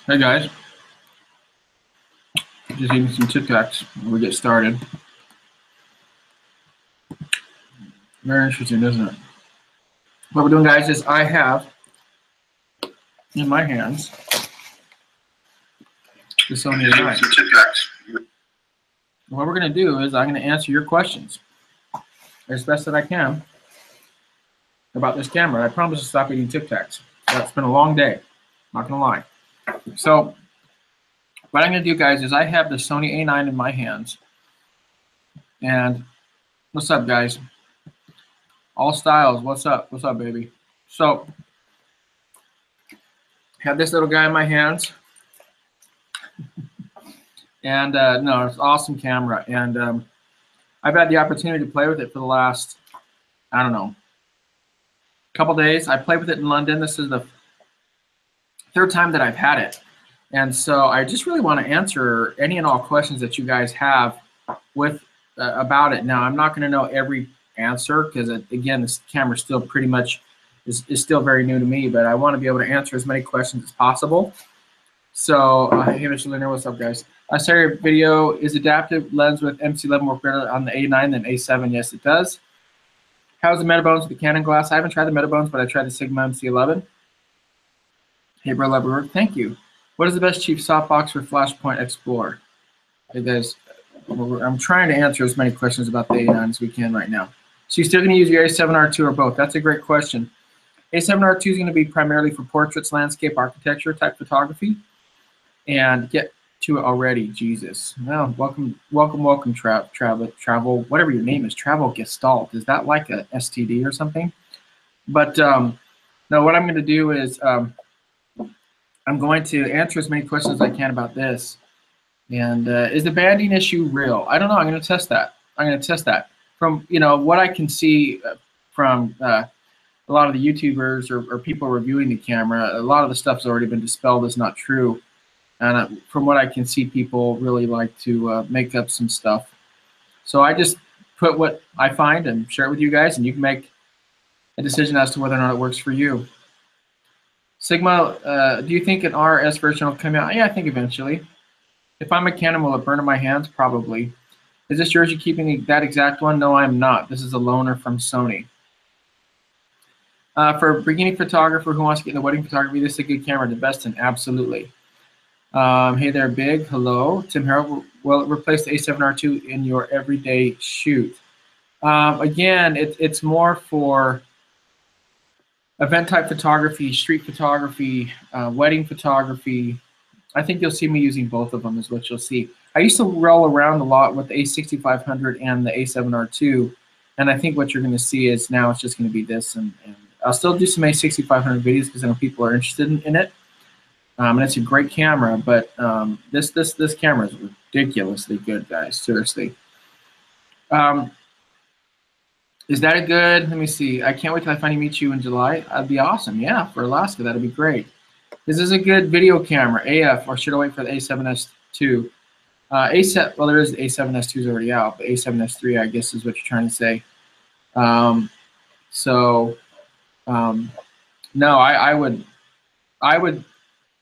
Hey guys, just eating some Tic Tacs before we get started. Very interesting, isn't it? What we're doing, guys, is I have in my hands the Sony A9. What we're going to do is I'm going to answer your questions as best that I can about this camera. I promise to stop eating Tic Tacs. It's been a long day, not going to lie. So what I'm going to do, guys, is I have the Sony A9 in my hands. And what's up, guys? All styles, what's up? What's up, baby? So I have this little guy in my hands. And no, it's an awesome camera. And I've had the opportunity to play with it for the last, I don't know, couple days. I played with it in London. This is the third time that I've had it. And so I just really want to answer any and all questions that you guys have with about it. Now, I'm not going to know every answer because, again, this camera still pretty much is still very new to me, but I want to be able to answer as many questions as possible. So, hey, Mr. Linder, what's up, guys? I saw your video. Is adaptive lens with MC11 work better on the A9 than A7? Yes, it does. How's the Metabones with the Canon glass? I haven't tried the Metabones, but I tried the Sigma MC11. Hey, bro, love your work. Thank you. What is the best cheap softbox for Flashpoint Explorer? Hey, guys, I'm trying to answer as many questions about the A9 as we can right now. So you're still going to use your A7R2 or both? That's a great question. A7R2 is going to be primarily for portraits, landscape, architecture type photography. And get to it already, Jesus. Well, welcome, travel, whatever your name is, Travel Gestalt. Is that like a STD or something? But no, what I'm going to do is I'm going to answer as many questions as I can about this. And is the banding issue real? I don't know. I'm going to test that. From what I can see from a lot of the YouTubers or people reviewing the camera, a lot of the stuff's already been dispelled as not true. And from what I can see, people really like to make up some stuff. So I just put what I find and share it with you guys, and you can make a decision as to whether or not it works for you. Sigma, do you think an RS version will come out? Yeah, I think eventually. If I'm a Canon, will it burn in my hands? Probably. Is this yours? You keeping that exact one? No, I'm not. This is a loaner from Sony. For a beginning photographer who wants to get into wedding photography, this is a good camera to invest in. Absolutely. Hey there, Big. Hello. Tim Harrell, will it replace the A7R2 in your everyday shoot? Again, it's more for event type photography, street photography, wedding photography. I think you'll see me using both of them is what you'll see. I used to roll around a lot with the A6500 and the A7R2, and I think what you're going to see is now it's just going to be this, and I'll still do some A6500 videos because I know people are interested in it, and it's a great camera, but this camera is ridiculously good, guys, seriously. Is that a good, let me see, I can't wait till I finally meet you in July. That'd be awesome, yeah, for Alaska, that'd be great. This is a good video camera, AF, or should I wait for the A7S2? Well, there is the A7S2 is already out, but A7S3, I guess, is what you're trying to say. No, I would, the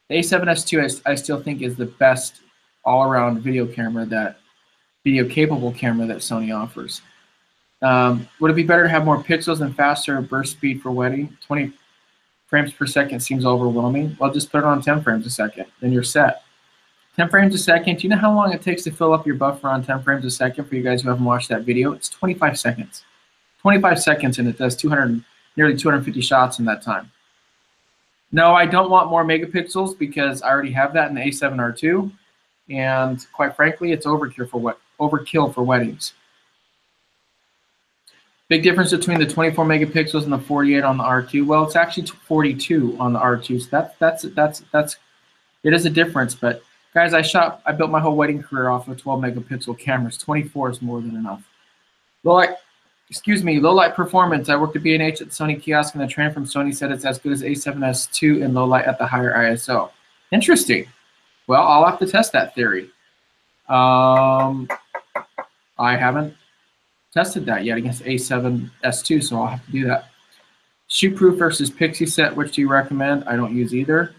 A7S2, I still think is the best all-around video capable camera that Sony offers. Would it be better to have more pixels and faster burst speed for wedding? 20 frames per second seems overwhelming. Well, just put it on 10 frames a second, then you're set. 10 frames a second, do you know how long it takes to fill up your buffer on 10 frames a second for you guys who haven't watched that video? It's 25 seconds. 25 seconds, and it does nearly 250 shots in that time. No, I don't want more megapixels because I already have that in the A7R2, and quite frankly, it's overkill for weddings. Big difference between the 24 megapixels and the 48 on the R2. Well, it's actually 42 on the R2, so it is a difference. But guys, I built my whole wedding career off of 12 megapixel cameras. 24 is more than enough. Low light performance. I worked at B&H at the Sony kiosk, and the trainer from Sony said it's as good as A7S2 in low light at the higher ISO. Interesting. Well, I'll have to test that theory. I haven't tested that yet against A7S2, so I'll have to do that. Shootproof versus Pixie set, which do you recommend? I don't use either.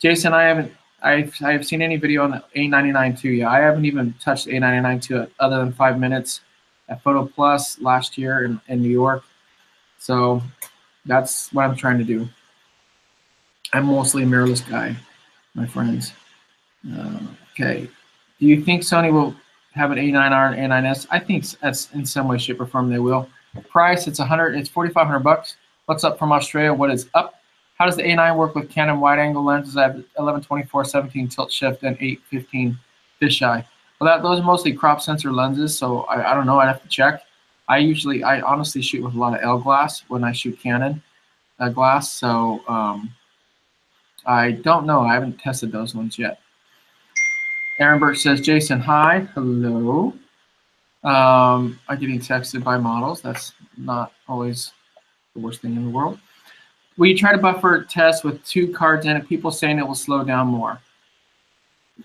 Jason, I haven't I've seen any video on the A99 II. Yeah, I haven't even touched the A99 II other than 5 minutes at Photo Plus last year in New York. So that's what I'm trying to do. I'm mostly a mirrorless guy, my friends. Okay. Do you think Sony will have an A9R and A9S? I think that's in some way, shape, or form they will. Price, it's $4,500. What's up from Australia? What is up? How does the A9 work with Canon wide-angle lenses? I have 11-24, 17 tilt shift, and 8-15 fisheye. Well, those are mostly crop sensor lenses, so I don't know. I'd have to check. I honestly shoot with a lot of L glass when I shoot Canon glass, so I don't know. I haven't tested those ones yet. Aaron Birch says, Jason, hi, hello. I'm getting texted by models. That's not always the worst thing in the world. We try to buffer test with 2 cards in it. People saying it will slow down more.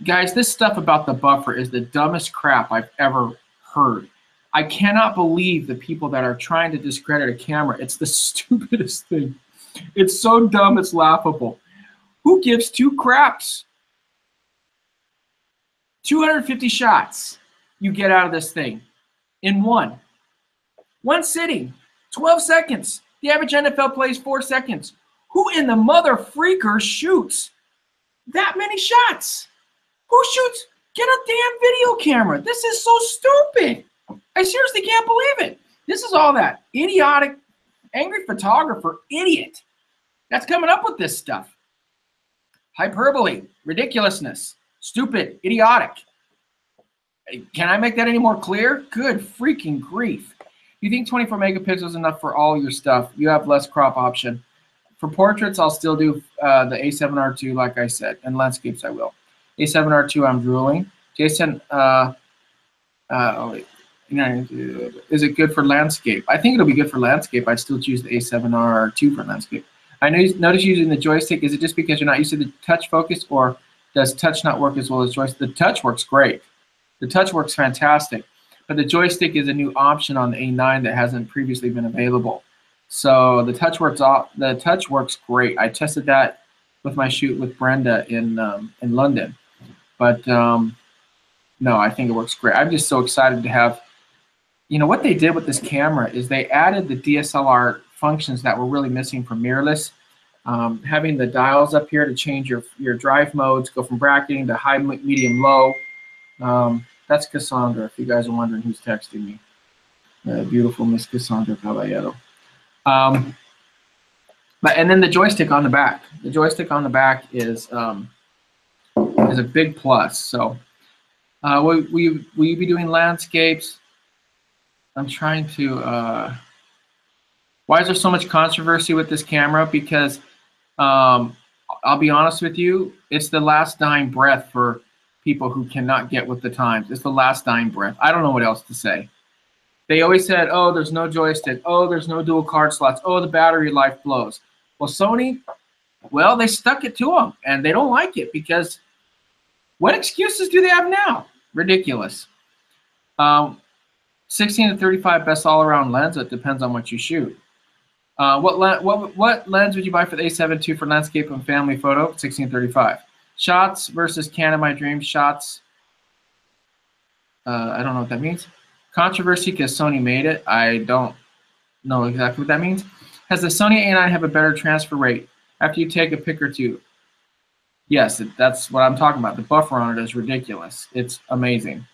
Guys, this stuff about the buffer is the dumbest crap I've ever heard. I cannot believe the people that are trying to discredit a camera. It's the stupidest thing. It's so dumb, it's laughable. Who gives 2 craps? 250 shots you get out of this thing in one sitting, 12 seconds. The average NFL plays 4 seconds. Who in the mother freaker shoots that many shots? Who shoots? Get a damn video camera. This is so stupid. I seriously can't believe it. This is all that idiotic, angry photographer idiot that's coming up with this stuff. Hyperbole, ridiculousness, stupid, idiotic. Can I make that any more clear? Good freaking grief. You think 24 megapixels is enough for all your stuff? You have less crop option. For portraits, I'll still do the A7R II, like I said, and landscapes I will. A7R II, I'm drooling. Jason, is it good for landscape? I think it'll be good for landscape. I'd still choose the A7R II for landscape. I notice using the joystick. Is it just because you're not used to the touch focus, or does touch not work as well as joystick? The touch works great. The touch works fantastic. But the joystick is a new option on the A9 that hasn't previously been available. So the touch works great. I tested that with my shoot with Brenda in London. But no, I think it works great. I'm just so excited to have, what they did with this camera is they added the DSLR functions that were really missing from mirrorless. Having the dials up here to change your drive modes, go from bracketing to high, medium, low. That's Cassandra, if you guys are wondering who's texting me. Beautiful Miss Cassandra Caballero. And then the joystick on the back. The joystick on the back is a big plus. So will you be doing landscapes? I'm trying to. Why is there so much controversy with this camera? Because I'll be honest with you, it's the last dying breath for people who cannot get with the times. It's the last dying breath. I don't know what else to say. They always said, oh, there's no joystick. Oh, there's no dual card slots. Oh, the battery life blows. Well, Sony, well, they stuck it to them, and they don't like it because what excuses do they have now? Ridiculous. 16 to 35 best all-around lens. It depends on what you shoot. What lens would you buy for the A7 II for landscape and family photo? 16-35. Shots versus Canon My Dream shots. I don't know what that means. Controversy because Sony made it. I don't know exactly what that means. Has the Sony A9 have a better transfer rate after you take a pic or two? Yes, that's what I'm talking about. The buffer on it is ridiculous. It's amazing.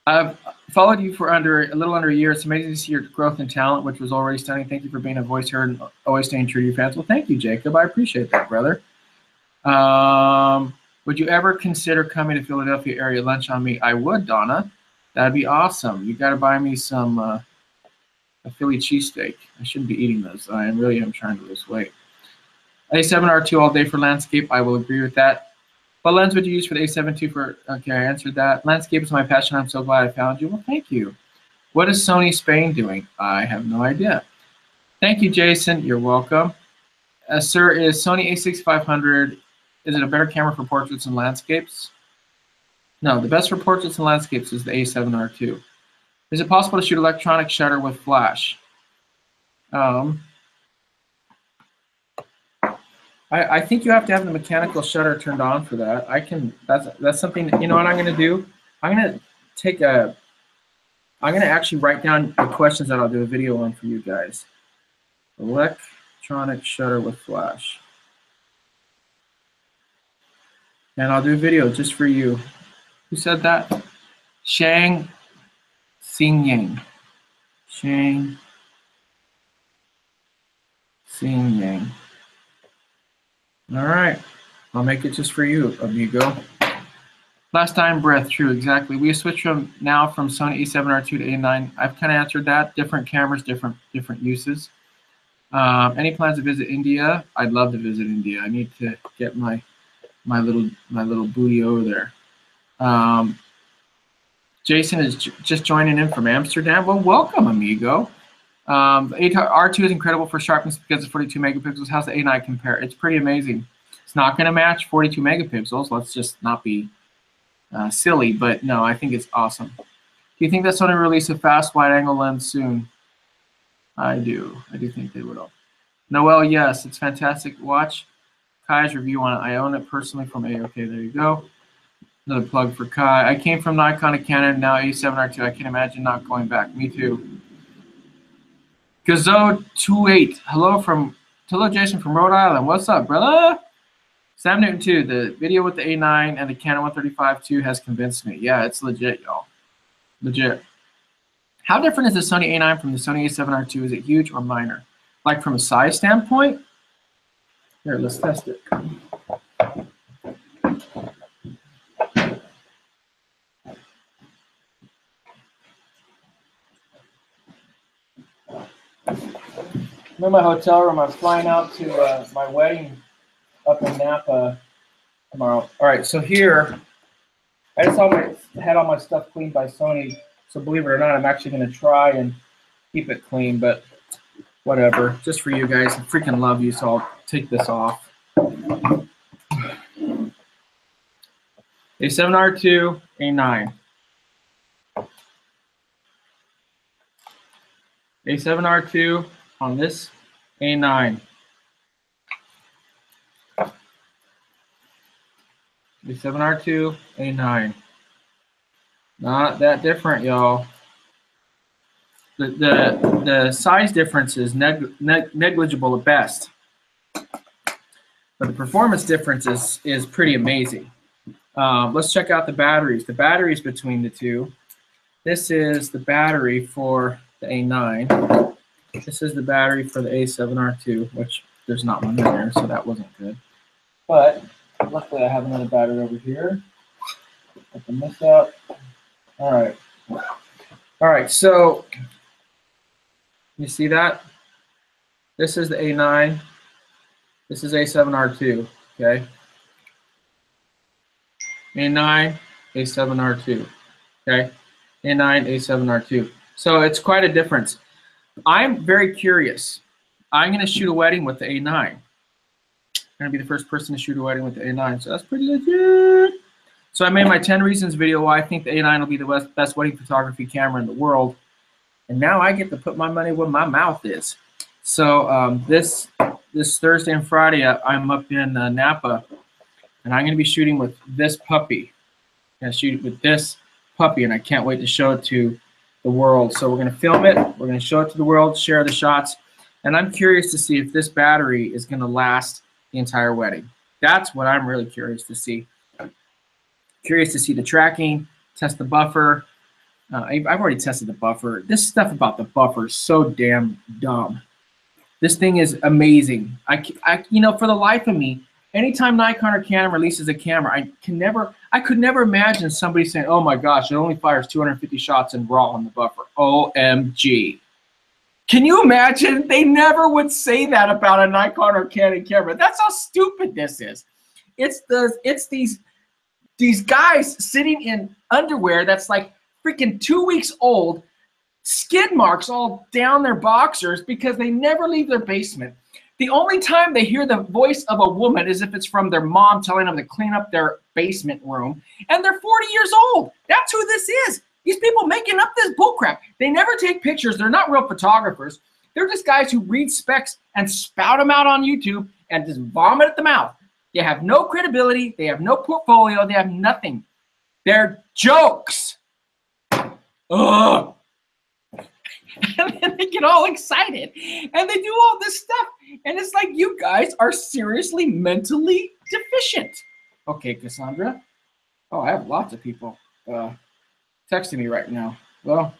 I've followed you for a little under a year. It's amazing to see your growth and talent, which was already stunning. Thank you for being a voice heard and always staying true to your fans. Well, thank you, Jacob. I appreciate that, brother. Would you ever consider coming to Philadelphia area lunch on me? I would, Donna. That'd be awesome. You got to buy me some a Philly cheesesteak. I shouldn't be eating those. I really am trying to lose weight. A7R II all day for landscape. I will agree with that. What lens would you use for the A7 II for? Okay, I answered that. Landscape is my passion. I'm so glad I found you. Well, thank you. What is Sony Spain doing? I have no idea. Thank you, Jason. You're welcome. Sir, is Sony A6500, is it a better camera for portraits and landscapes? No, the best for portraits and landscapes is the A7R II. Is it possible to shoot electronic shutter with flash? I think you have to have the mechanical shutter turned on for that. That's something that, you know what I'm going to do? I'm going to actually write down the questions that I'll do a video on for you guys. Electronic shutter with flash. And I'll do a video just for you. Who said that? Shang Xingyang. Shang Xingyang. All right. I'll make it just for you, amigo. Last time breath, true, exactly. We switched from Sony A7R2 to A9. I've kind of answered that. Different cameras, different uses. Any plans to visit India? I'd love to visit India. I need to get my little booty over there. Jason is just joining in from Amsterdam. Well, welcome, amigo. R2 is incredible for sharpness because it's 42 megapixels. How's the A9 compare? It's pretty amazing. It's not going to match 42 megapixels. Let's just not be silly, but no, I think it's awesome. Do you think that Sony will release a fast wide-angle lens soon? I do. I do think they will. Noel, yes, it's fantastic. Watch Kai's review on it. I own it personally from A. Okay, there you go. Another plug for Kai. I came from Nikon to Canon, now A7R2. I can imagine not going back. Me too. Gazo28. Hello, Jason from Rhode Island. What's up, brother? Sam Newton 2. The video with the A9 and the Canon 135 II has convinced me. Yeah, it's legit, y'all. Legit. How different is the Sony A9 from the Sony A7R II? Is it huge or minor? Like from a size standpoint? Here, let's test it. I'm in my hotel room. I'm flying out to my wedding up in Napa tomorrow. All right, so here, I just had all my stuff cleaned by Sony. So believe it or not, I'm actually going to try and keep it clean, but whatever. Just for you guys. I freaking love you, so I'll take this off. A7R2, A9. A7R2 on this A9. A7R2, A9. Not that different, y'all. The size difference is negligible at best, but the performance difference is pretty amazing. Let's check out the batteries. The batteries between the two. This is the battery for the A9. This is the battery for the A7R2, which there's not one in there, so that wasn't good. But luckily I have another battery over here. Open this up. All right, so you see that? This is the A9. This is A7R2, okay? A9, A7R2, okay? A9, A7R2. So it's quite a difference. I'm very curious. I'm going to shoot a wedding with the A9. I'm going to be the first person to shoot a wedding with the A9, so that's pretty legit. So I made my 10 reasons video why I think the A9 will be the best wedding photography camera in the world. And now I get to put my money where my mouth is. So this Thursday and Friday, I'm up in Napa, and I'm going to be shooting with this puppy. I'm going to shoot with this puppy, and I can't wait to show it to the world. So we're going to film it. We're going to show it to the world, share the shots. And I'm curious to see if this battery is going to last the entire wedding. That's what I'm really curious to see. Curious to see the tracking, test the buffer. I've already tested the buffer. This stuff about the buffer is so damn dumb. This thing is amazing. You know, for the life of me, anytime Nikon or Canon releases a camera, I could never imagine somebody saying, "Oh my gosh, it only fires 250 shots in RAW on the buffer." OMG. Can you imagine? They never would say that about a Nikon or Canon camera. That's how stupid this is. It's these guys sitting in underwear that's like freaking 2 weeks old, skid marks all down their boxers because they never leave their basement. The only time they hear the voice of a woman is if it's from their mom telling them to clean up their basement room, and they're 40 years old. That's who this is. These people making up this bullcrap. They never take pictures. They're not real photographers. They're just guys who read specs and spout them out on YouTube and just vomit at the mouth. They have no credibility. They have no portfolio. They have nothing. They're jokes. Ugh. And then they get all excited and they do all this stuff. And it's like, you guys are seriously mentally deficient. Okay, Cassandra. Oh, I have lots of people texting me right now. Well,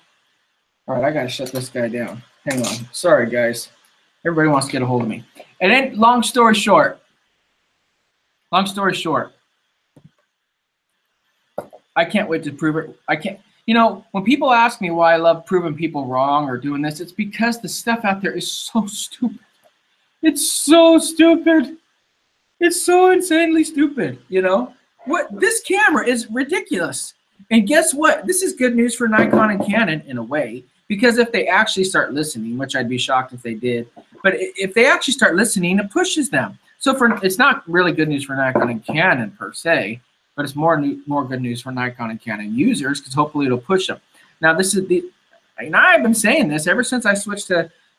all right, I got to shut this guy down. Hang on. Sorry, guys. Everybody wants to get a hold of me. And then, long story short, I can't wait to prove it. I can't. You know, when people ask me why I love proving people wrong or doing this, it's because the stuff out there is so stupid. It's so stupid. It's so insanely stupid, you know? This camera is ridiculous. And guess what? This is good news for Nikon and Canon in a way, because if they actually start listening, which I'd be shocked if they did, but if they actually start listening, it pushes them. So it's not really good news for Nikon and Canon per se, but it's more good news for Nikon and Canon users, because hopefully it'll push them. Now, I've been saying this ever since I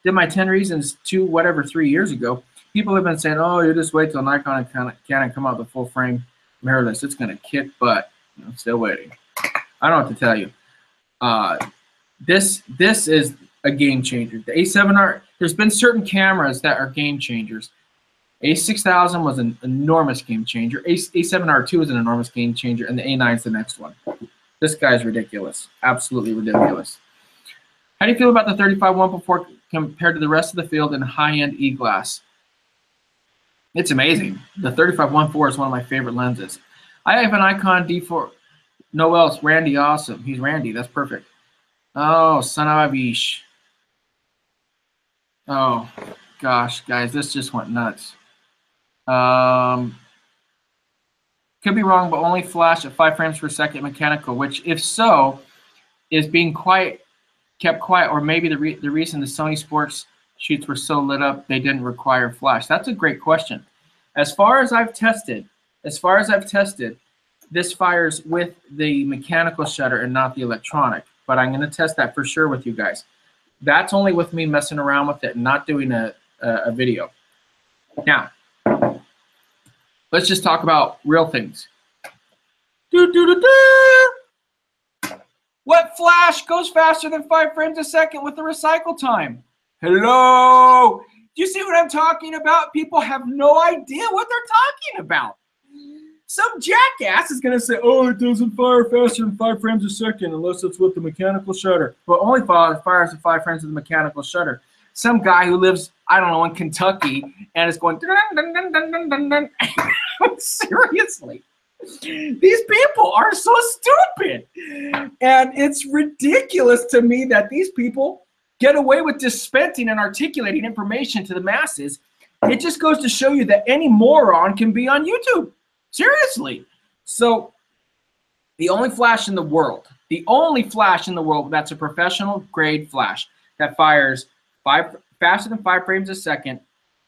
did my 10 reasons 3 years ago. People have been saying, oh, you just wait till Nikon and Canon come out with full frame mirrorless. It's going to kick butt. I'm still waiting. I don't know what to tell you. This is a game changer. The A7R, there's been certain cameras that are game changers. A6000 was an enormous game changer. A7R2 is an enormous game changer, and the A9 is the next one. This guy's ridiculous. Absolutely ridiculous. How do you feel about the 35-1.4 compared to the rest of the field in high-end E-glass? It's amazing. The 35-1.4 is one of my favorite lenses. I have an Icon D4. Noel's Randy, awesome. He's Randy. That's perfect. Oh, son of a biche. Oh, gosh, guys, this just went nuts. Could be wrong, but only flash at 5 frames per second mechanical, which, if so, is being kept quiet, or maybe the reason the Sony sports shoots were so lit up they didn't require flash. That's a great question. As far as I've tested, this fires with the mechanical shutter and not the electronic, but I'm going to test that for sure with you guys. That's only with me messing around with it and not doing a video. Now, let's just talk about real things. What flash goes faster than 5 frames a second with the recycle time? Hello? Do you see what I'm talking about? People have no idea what they're talking about. Some jackass is going to say, oh, it doesn't fire faster than 5 frames a second unless it's with the mechanical shutter. Well, only fires at 5 frames with the mechanical shutter. Some guy who lives, I don't know, in Kentucky and is going, dun, dun, dun, dun, dun, dun, dun. Seriously. These people are so stupid. And it's ridiculous to me that these people get away with dispensing and articulating information to the masses. It just goes to show you that any moron can be on YouTube. Seriously. So the only flash in the world that's a professional grade flash that fires faster than 5 frames a second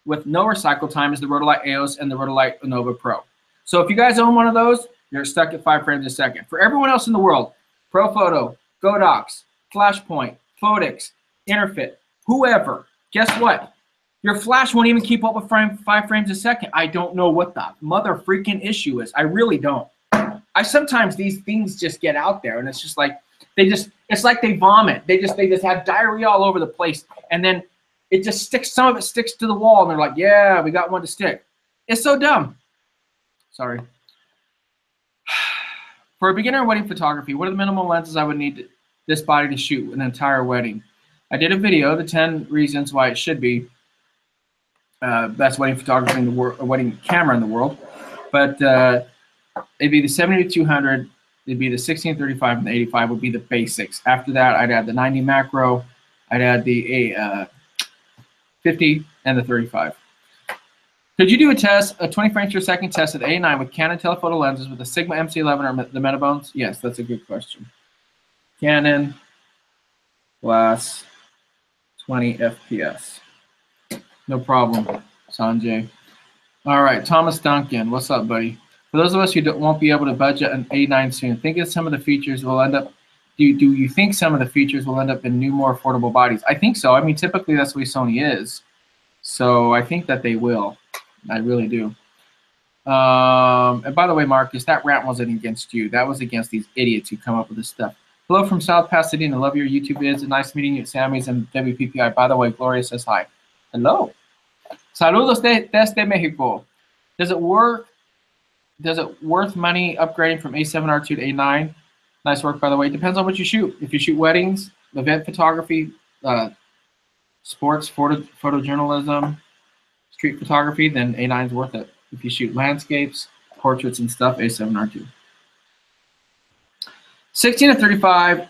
with no recycle time is the Rotolite EOS and the Rotolite Nova Pro. So if you guys own one of those, you're stuck at 5 frames a second. For everyone else in the world, ProPhoto, Godox, Flashpoint, Phottix, Interfit, whoever, guess what? Your flash won't even keep up with 5 frames a second. I don't know what the mother freaking issue is. I really don't. Sometimes these things just get out there and it's just like, it's like they vomit. They just have diarrhea all over the place. And then it just sticks, some of it sticks to the wall and they're like, yeah, we got one to stick. It's so dumb. Sorry. For a beginner in wedding photography, what are the minimal lenses I would need this body to shoot an entire wedding? I did a video, the 10 reasons why it should be best wedding photography in the world, or wedding camera in the world. But it'd be the 70-200, it'd be the 16-35, and the 85 would be the basics. After that, I'd add the 90 macro, I'd add the 50 and the 35. Could you do a 20 frames per second test of the A9 with Canon telephoto lenses with the Sigma MC11 or the Metabones? Yes, that's a good question. Canon, glass, 20 FPS. No problem, Sanjay. All right, Thomas Duncan, what's up, buddy? For those of us who won't be able to budget an A9 soon, think of some of the features will end up. Do you think some of the features will end up in new, more affordable bodies? I think so. I mean, typically that's the way Sony is. So I think that they will. I really do. And by the way, Marcus, that rant wasn't against you. That was against these idiots who come up with this stuff. Hello from South Pasadena. Love your YouTube vids. Nice meeting you at Sammy's and WPPI. By the way, Gloria says hi. Hello. Saludos desde Mexico. Does it worth money upgrading from A7R2 to A9? Nice work, by the way. It depends on what you shoot. If you shoot weddings, event photography, sports, photojournalism, street photography, then A9 is worth it. If you shoot landscapes, portraits, and stuff, A7R2. 16 to 35,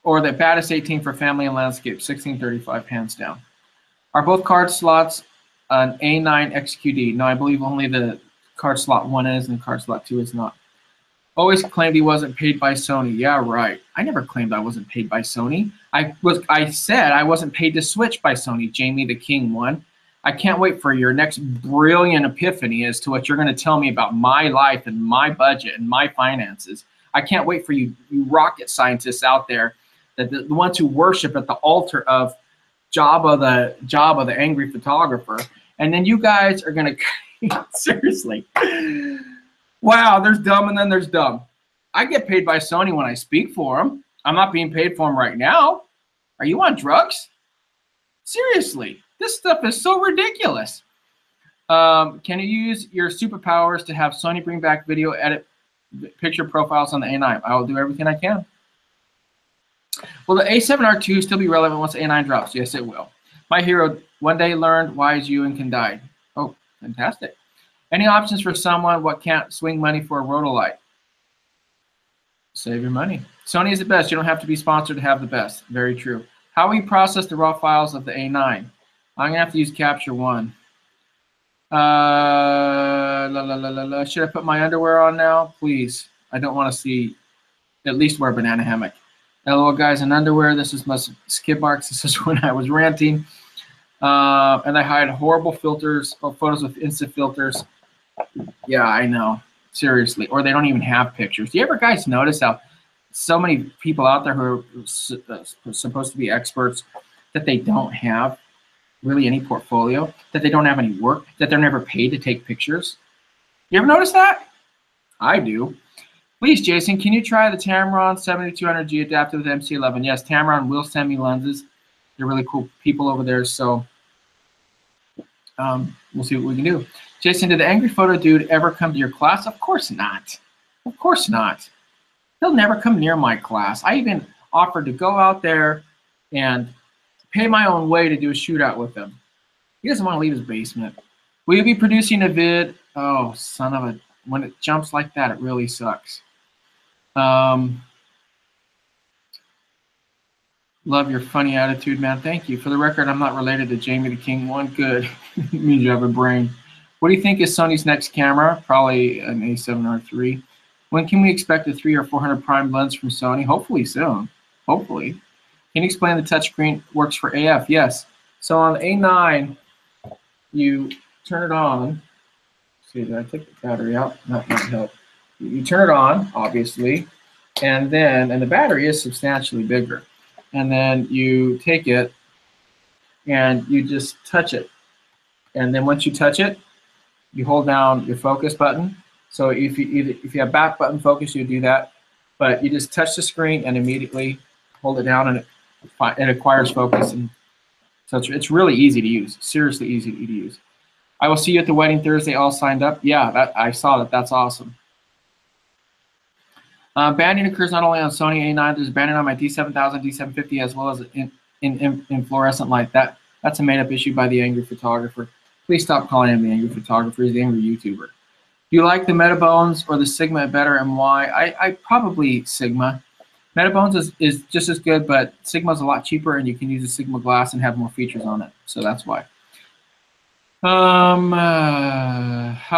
or the baddest 18 for family and landscape, 1635, hands down. Are both card slots an A9 XQD? No, I believe only the card slot 1 is and card slot 2 is not. Always claimed he wasn't paid by Sony. Yeah, right. I never claimed I wasn't paid by Sony. I said I wasn't paid to switch by Sony. Jamie the King one. I can't wait for your next brilliant epiphany as to what you're going to tell me about my life and my budget and my finances. I can't wait for you rocket scientists out there, that the ones who worship at the altar of Jabba the angry photographer, and then you guys are going to seriously. Wow, there's dumb and then there's dumb. I get paid by Sony when I speak for them. I'm not being paid for them right now. Are you on drugs? Seriously, this stuff is so ridiculous. Can you use your superpowers to have Sony bring back video edit picture profiles on the A9? I will do everything I can. Will the A7R2 still be relevant once the A9 drops? Yes, it will. My hero one day learned why is you and can die. Oh, fantastic. Any options for someone what can't swing money for a rotolite? Save your money. Sony is the best. You don't have to be sponsored to have the best. Very true. How will you process the raw files of the A9? I'm going to have to use Capture One. Should I put my underwear on now? Please. I don't want to see, at least wear a banana hammock. Hello, guys, in underwear. This is my skid marks. This is when I was ranting. And I hide horrible filters or photos with instant filters. Yeah, I know. Seriously. Or they don't even have pictures. Do you ever guys notice how so many people out there who are supposed to be experts that they don't have really any portfolio, that they don't have any work, that they're never paid to take pictures? You ever notice that? I do. Please, Jason, can you try the Tamron 7200G adapted with MC11? Yes, Tamron will send me lenses. They're really cool people over there, so we'll see what we can do. Jason, did the angry photo dude ever come to your class? Of course not. Of course not. He'll never come near my class. I even offered to go out there and pay my own way to do a shootout with him. He doesn't want to leave his basement. Will you be producing a vid? Oh, son of a... When it jumps like that, it really sucks. Love your funny attitude, man. Thank you. For the record, I'm not related to Jamie the King one. Good. Means you have a brain. What do you think is Sony's next camera? Probably an A7R3. When can we expect a 300 or 400 prime lens from Sony? Hopefully soon. Hopefully. Can you explain the touchscreen works for AF? Yes. So on the A9, you turn it on. See, did I take the battery out? That might help. You turn it on, obviously, and the battery is substantially bigger. And then you take it and you just touch it. And then once you touch it, you hold down your focus button. So if you have back button focus, you do that. But you just touch the screen and immediately hold it down, and it acquires focus. And so it's really easy to use. Seriously easy to use. I will see you at the wedding Thursday. All signed up. Yeah, I saw that. That's awesome. Banding occurs not only on Sony A9. There's banding on my D7000, D750, as well as in fluorescent light. That's a made-up issue by the angry photographer. Please stop calling him the angry photographer. He's the angry YouTuber. Do you like the Metabones or the Sigma better, and why? I probably Sigma. Metabones is just as good, but Sigma's a lot cheaper, and you can use a Sigma glass and have more features on it. So that's why. How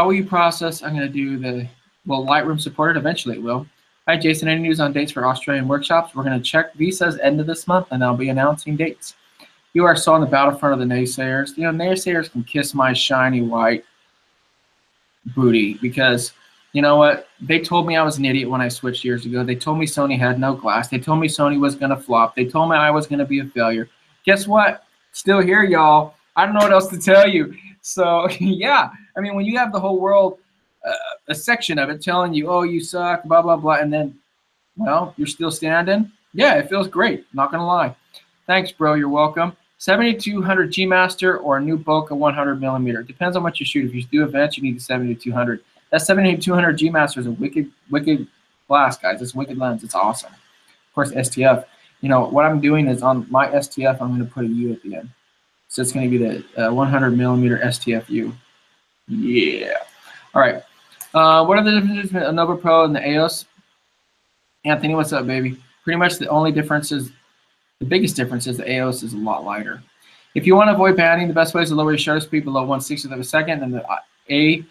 will you process? I'm going to do the, well, Lightroom supported. Eventually it will. Hi, Jason. Any news on dates for Australian workshops? We're going to check visas end of this month, and I'll be announcing dates. You are so on the battlefront of the naysayers. You know, naysayers can kiss my shiny white booty, because you know what? They told me I was an idiot when I switched years ago. They told me Sony had no glass. They told me Sony was going to flop. They told me I was going to be a failure. Guess what? Still here, y'all. I don't know what else to tell you. So yeah, I mean, when you have the whole world, a section of it telling you, oh, you suck, blah, blah, blah, and then, well, you're still standing. Yeah, it feels great. Not going to lie. Thanks, bro. You're welcome. 7200 G Master or a new Bokeh 100 millimeter. Depends on what you shoot. If you do events, you need the 7200. That 7200 G Master is a wicked glass, guys. It's a wicked lens. It's awesome. Of course, STF. You know, what I'm doing is on my STF, I'm going to put a U at the end. So it's going to be the 100 millimeter STF-U. Yeah. All right. What are the differences between a Nova Pro and the EOS? Anthony, what's up, baby? Pretty much the only difference is, the biggest difference is the EOS is a lot lighter. If you want to avoid panning, the best way is to lower your shutter speed below 1/60th of a second. And the A9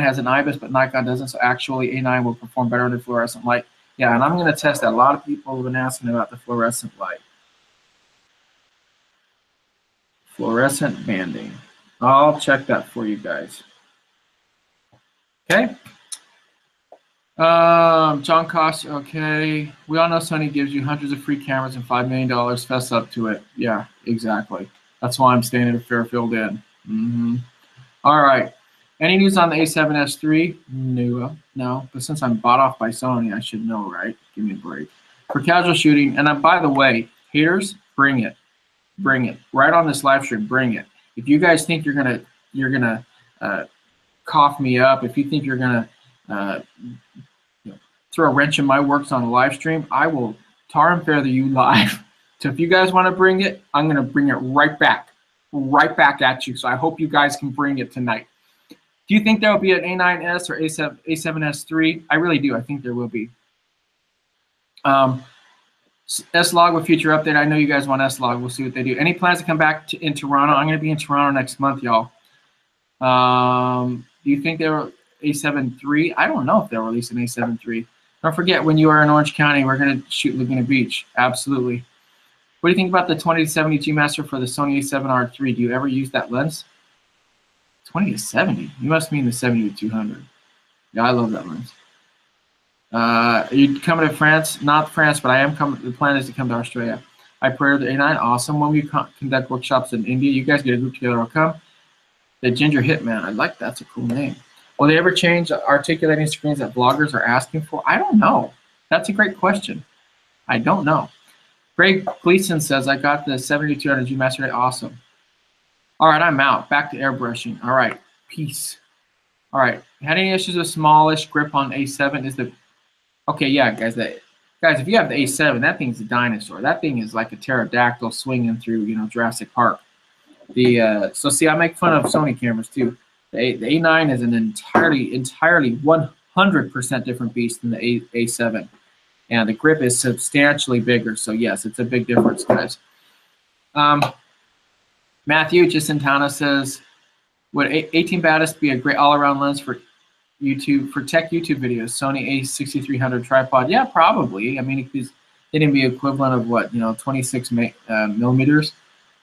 has an IBIS, but Nikon doesn't. So actually, A9 will perform better under fluorescent light. Yeah, and I'm going to test that. A lot of people have been asking about the fluorescent light. Fluorescent banding. I'll check that for you guys. Okay. John Cost, okay. We all know Sony gives you hundreds of free cameras and $5 million. Fess up to it. Yeah, exactly. That's why I'm staying at a Fairfield Inn. All right. Any news on the A7S III? No. But since I'm bought off by Sony, I should know, right? Give me a break. For casual shooting, and by the way, haters, bring it. Bring it. Right on this live stream, bring it. If you guys think you're gonna cough me up, if you think you're gonna throw a wrench in my works on a live stream, I will tar and feather you live. So if you guys want to bring it, I'm going to bring it right back at you. So I hope you guys can bring it tonight. Do you think there will be an A9S or A7S III? I really do. I think there will be. S-Log with future update. I know you guys want S-Log. We'll see what they do. Any plans to come back in Toronto? I'm going to be in Toronto next month, y'all. Do you think there will A7 III? I don't know if they'll release an A7 III. Don't forget, when you are in Orange County, we're going to shoot Laguna Beach. Absolutely. What do you think about the 20-70 G Master for the Sony A7R III? Do you ever use that lens? 20-70? You must mean the 70-200. Yeah, I love that lens. Are you coming to France? Not France, but I am coming. The plan is to come to Australia. I pray the A9. Awesome. When we conduct workshops in India, you guys get a group together. I'll come. The Ginger Hitman. I like that. That's a cool name. Will they ever change articulating screens that bloggers are asking for? I don't know. That's a great question. I don't know. Greg Gleason says, I got the 7200 G Master today. Awesome. All right, I'm out. Back to airbrushing. All right, peace. All right, had any issues with smallish grip on A7? Is the okay? Yeah, guys. Guys, if you have the A7, that thing's a dinosaur. That thing is like a pterodactyl swinging through, Jurassic Park. So see, I make fun of Sony cameras too. The A9 is an entirely 100% different beast than the A7. And the grip is substantially bigger. So yes, it's a big difference, guys. Matthew Gisentana says, would 18 Baddest be a great all-around lens for YouTube, for tech YouTube videos? Sony A6300 tripod? Yeah, probably. I mean, it'd be equivalent of what, 26 millimeters.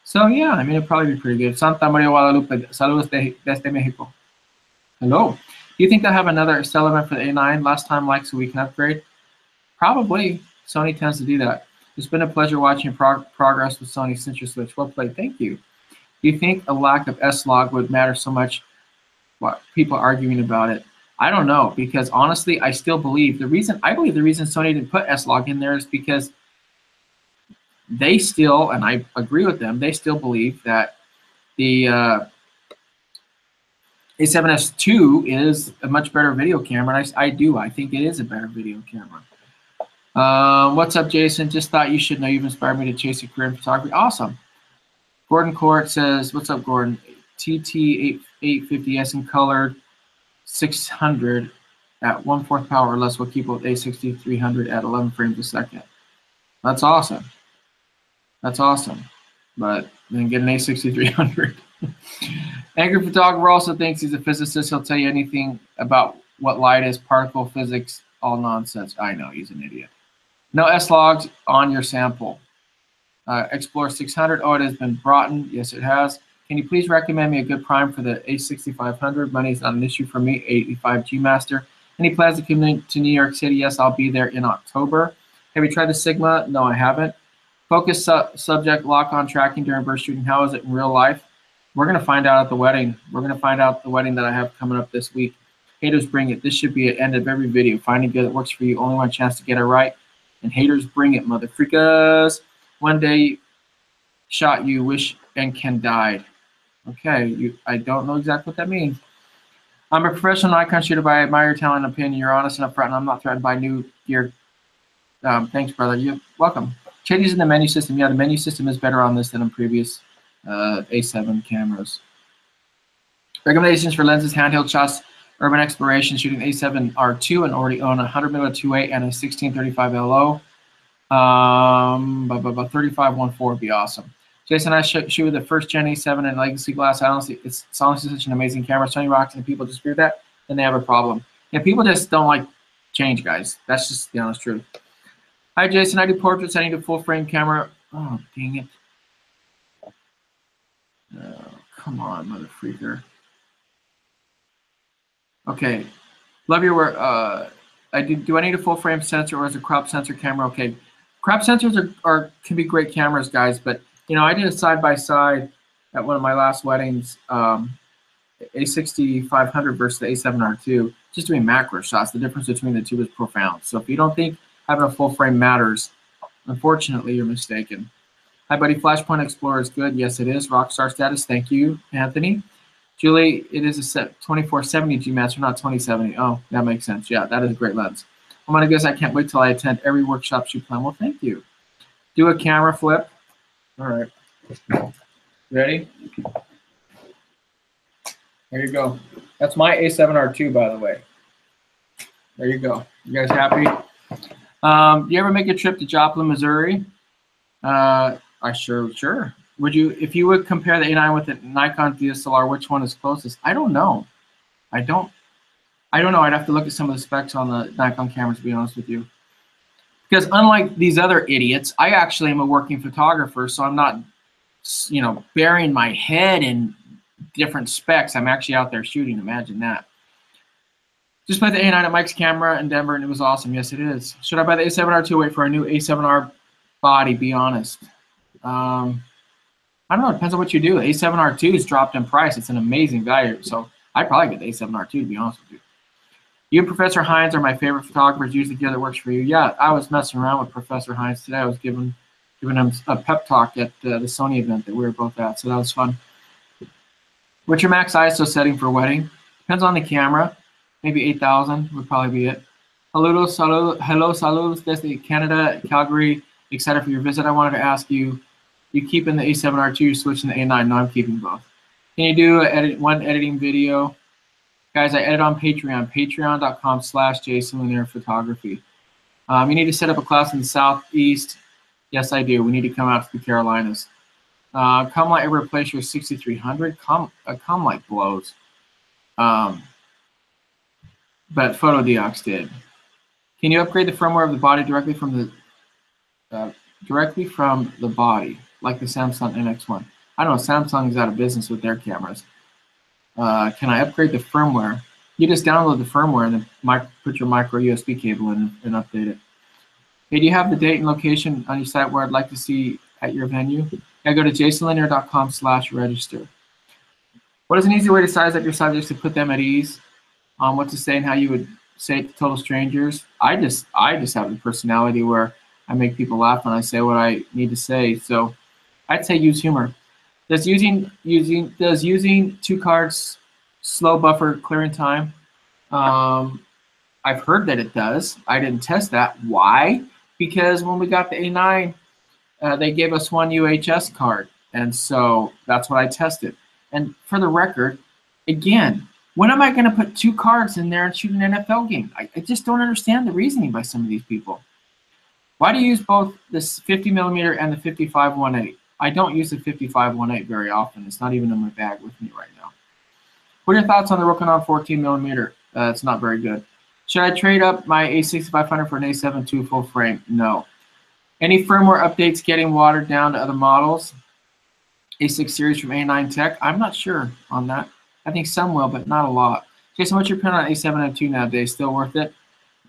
So yeah, I mean, it'd probably be pretty good. Santa Maria Guadalupe, saludos desde Mexico. Hello. Do you think they'll have another element for the A9 last time, like, so we can upgrade? Probably. Sony tends to do that. It's been a pleasure watching progress with Sony since your switch. Well played. Thank you. Do you think a lack of S-Log would matter so much? What people arguing about it? I don't know, because honestly, I still believe the reason Sony didn't put S-Log in there is because they still, and I agree with them, they still believe that the A7S II is a much better video camera. And I think it is a better video camera. What's up, Jason? Just thought you should know you've inspired me to chase a career in photography. Awesome. Gordon Court says, what's up, Gordon? TT 850S in color 600 at 1/4 power or less will keep with A6300 at 11 frames a second. That's awesome. That's awesome. But then get an A6300. Angry photographer also thinks he's a physicist. He'll tell you anything about what light is, particle physics, all nonsense. I know, he's an idiot. No S-Logs on your sample. Explorer 600. Oh, it has been brought in. Yes, it has. Can you please recommend me a good prime for the A6500? Money's not an issue for me. 85 G Master. Any plans to come to New York City? Yes, I'll be there in October. Have you tried the Sigma? No, I haven't. Focus subject lock-on tracking during burst shooting. How is it in real life? We're going to find out at the wedding. We're going to find out the wedding that I have coming up this week. Haters bring it. This should be at the end of every video. Finding good that works for you. Only one chance to get it right. And haters bring it, mother freakers. One day shot you, wish and can died. Okay, I don't know exactly what that means. I'm a professional Nikon shooter, but I admire your talent and opinion. You're honest and upfront, and I'm not threatened by new gear. Thanks, brother. You're welcome. Changes in the menu system. Yeah, the menu system is better on this than on previous A7 cameras. Recommendations for lenses, handheld shots, urban exploration, shooting A7R2 and already own a 100mm 2.8 and a 1635 LO. 3514 would be awesome. Jason, I shoot with the first Gen A7 and Legacy Glass. Honestly, it's honestly such an amazing camera. Sony rocks, and people disagree with that, then they have a problem. Yeah, people just don't like change, guys. That's just the honest truth. Hi, Jason. I do portraits. I need a full frame camera. Oh, dang it. Oh, come on, mother freaker. Okay. Love your work. Do I need a full frame sensor or is a crop sensor camera okay? Crop sensors can be great cameras, guys, but you know, I did a side-by-side at one of my last weddings, A6500 versus the A7R2, just doing macro shots. The difference between the two is profound. So if you don't think having a full frame matters, unfortunately, you're mistaken. Hi, buddy. Flashpoint Explorer is good. Yes, it is. Rockstar status. Thank you, Anthony. Julie, it is a 2470 G Master, not 2070. Oh, that makes sense. Yeah, that is a great lens. I'm going to guess I can't wait till I attend every workshop you plan. Well, thank you. Do a camera flip. All right. Ready? There you go. That's my A7R2, by the way. There you go. You guys happy? Do you ever make a trip to Joplin, Missouri? Sure. Would you, if you would compare the A9 with the Nikon DSLR, which one is closest? I don't know. I don't know. I'd have to look at some of the specs on the Nikon cameras, to be honest with you. Because unlike these other idiots, I actually am a working photographer, so I'm not, you know, burying my head in different specs. I'm actually out there shooting. Imagine that. Just put the A9 at Mike's camera in Denver, and it was awesome. Yes, it is. Should I buy the A7R2? Wait for a new A7R body. Be honest. I don't know. It depends on what you do. The A7R2 has dropped in price. It's an amazing value. So I'd probably get the A7R2, to be honest with you. You and Professor Hines are my favorite photographers. Use the gear that works for you. Yeah, I was messing around with Professor Hines today. I was giving him a pep talk at the Sony event that we were both at, so that was fun. What's your max ISO setting for a wedding? Depends on the camera. Maybe 8,000 would probably be it. Hello, saludos desde Canada, Calgary. Excited for your visit. I wanted to ask you, you keeping the A7R2, you're switching the A9? No, I'm keeping both. Can you do one editing video? Guys, I edit on Patreon, patreon.com/JasonLanierPhotography. You need to set up a class in the Southeast. Yes, I do. We need to come out to the Carolinas. Comlight ever replace your 6300? Comlight blows. But PhotoDiox did. Can you upgrade the firmware of the body directly from the body, like the Samsung NX1? I don't know. Samsung is out of business with their cameras. Can I upgrade the firmware? You just download the firmware and then put your micro USB cable in and update it. Hey, do you have the date and location on your site where I'd like to see at your venue? Yeah, go to jasonlanier.com/register. What is an easy way to size up your subjects to put them at ease? What to say and how you would say it to total strangers? I just have the personality where I make people laugh when I say what I need to say. So I'd say use humor. Does using 2 cards slow buffer clearing time? I've heard that it does. I didn't test that. Why? Because when we got the A9, they gave us 1 UHS card, and so that's what I tested. And for the record, again, when am I going to put 2 cards in there and shoot an NFL game? I just don't understand the reasoning by some of these people. Why do you use both this 50mm and the 55-1.8? I don't use the 55-1.8 very often. It's not even in my bag with me right now. What are your thoughts on the Rokinon 14mm? It's not very good. Should I trade up my A6500 for an A7 II full frame? No. Any firmware updates getting watered down to other models? A6 series from A9 Tech? I'm not sure on that. I think some will, but not a lot. Jason, what's your opinion on A7 II nowadays? Still worth it?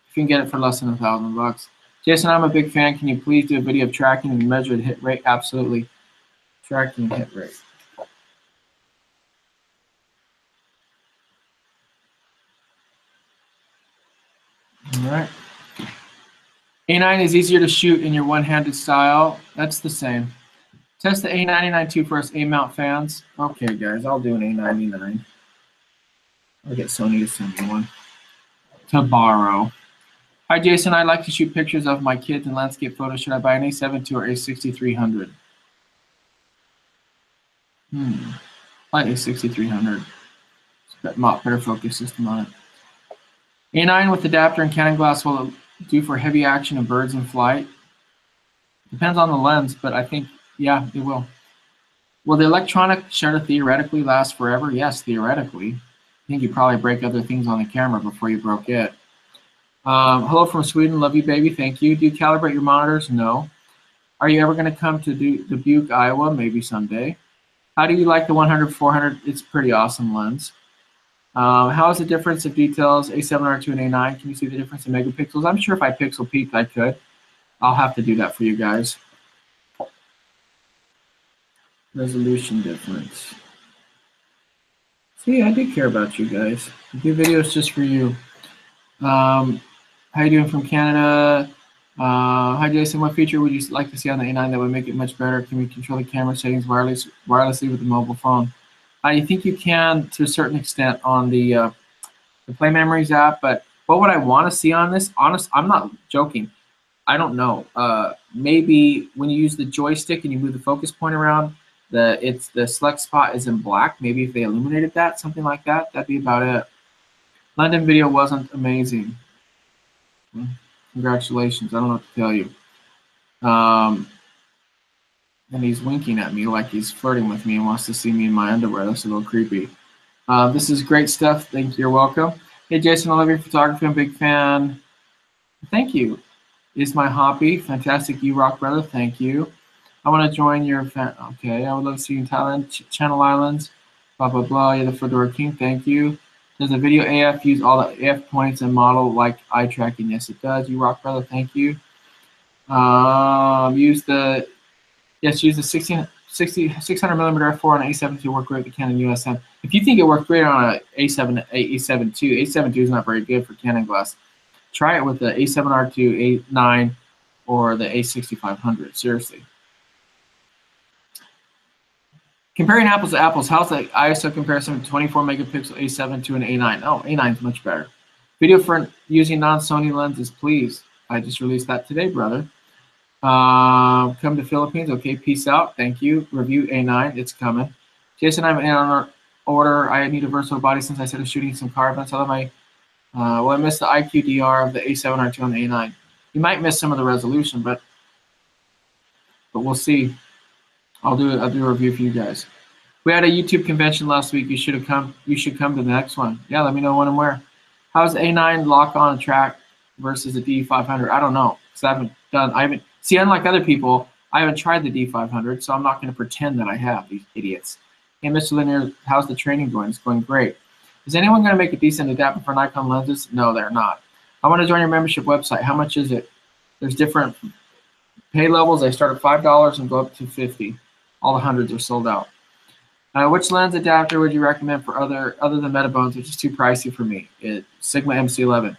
If you can get it for less than $1,000. Jason, I'm a big fan. Can you please do a video of tracking and measure the hit rate? Absolutely. Tracking hit rate. All right. A9 is easier to shoot in your one-handed style. That's the same. Test the A99 too for us A-mount fans. Okay, guys, I'll do an A99. I'll get Sony to send me one to borrow. Hi, Jason. I like to shoot pictures of my kids in landscape photos. Should I buy an A7 II or A6300? Buy A6300. It's got better focus system on it. A9 with adapter and Canon glass will do for heavy action and birds in flight. Depends on the lens, but I think, yeah, it will. Will the electronic shutter theoretically last forever? Yes, theoretically. I think you probably break other things on the camera before you broke it. Hello from Sweden. Love you, baby. Thank you. Do you calibrate your monitors? No. Are you ever going to come to Dubuque, Iowa? Maybe someday. How do you like the 100-400? It's a pretty awesome lens. How is the difference of details, A7R2 and A9? Can you see the difference in megapixels? I'm sure if I pixel peeked, I could. I'll have to do that for you guys. Resolution difference. See, I do care about you guys. I do videos just for you. How you doing from Canada? Hi, Jason. What feature would you like to see on the A9 that would make it much better? Can we control the camera settings wirelessly with the mobile phone? I think you can to a certain extent on the Play Memories app, but what would I want to see on this? Honest, I'm not joking. I don't know. Maybe when you use the joystick and you move the focus point around, the select spot is in black. Maybe if they illuminated that, something like that, that'd be about it. London video wasn't amazing. Congratulations. I don't know what to tell you. And he's winking at me like he's flirting with me and wants to see me in my underwear. That's a little creepy. This is great stuff. Thank you. You're welcome. Hey, Jason, I love your photography. I'm a big fan. Thank you. It's my hobby. Fantastic. You rock, brother. Thank you. I want to join your fan. Okay. I would love to see you in Thailand, Channel Islands. Blah, blah, blah. You're the Fedora King. Thank you. Does the video AF use all the AF points and model like eye tracking? Yes, it does. You rock, brother. Thank you. Use the 600 millimeter f4 on A7 II work great with the Canon USM. If you think it worked great on an A7 II, A7 II is not very good for Canon glass. Try it with the A7R2, A9, or the A6500. Seriously. Comparing apples to apples, how's the ISO comparison to 24 megapixel A7 II and A9? Oh, A9 is much better. Video for using non-Sony lenses, please. I just released that today, brother. Come to Philippines. Okay, peace out. Thank you. Review A9. It's coming. Jason, I'm in on order. I need a versatile body since I started shooting some car events. I love my. Well, I missed the IQDR of the A7R2 and the A9. You might miss some of the resolution, but we'll see. I'll do a review for you guys. We had a YouTube convention last week. You should come. You should come to the next one. Yeah, let me know when and where. How's A9 lock on track versus the D500? I don't know because I haven't. See, unlike other people, I haven't tried the D500, so I'm not going to pretend that I have. These idiots. Hey, Mr. Linear, how's the training going? It's going great. Is anyone going to make a decent adapter for Nikon lenses? No, they're not. I want to join your membership website. How much is it? There's different pay levels. They start at $5 and go up to $50. All the hundreds are sold out. Which lens adapter would you recommend for other than Metabones, which is too pricey for me? Sigma MC11.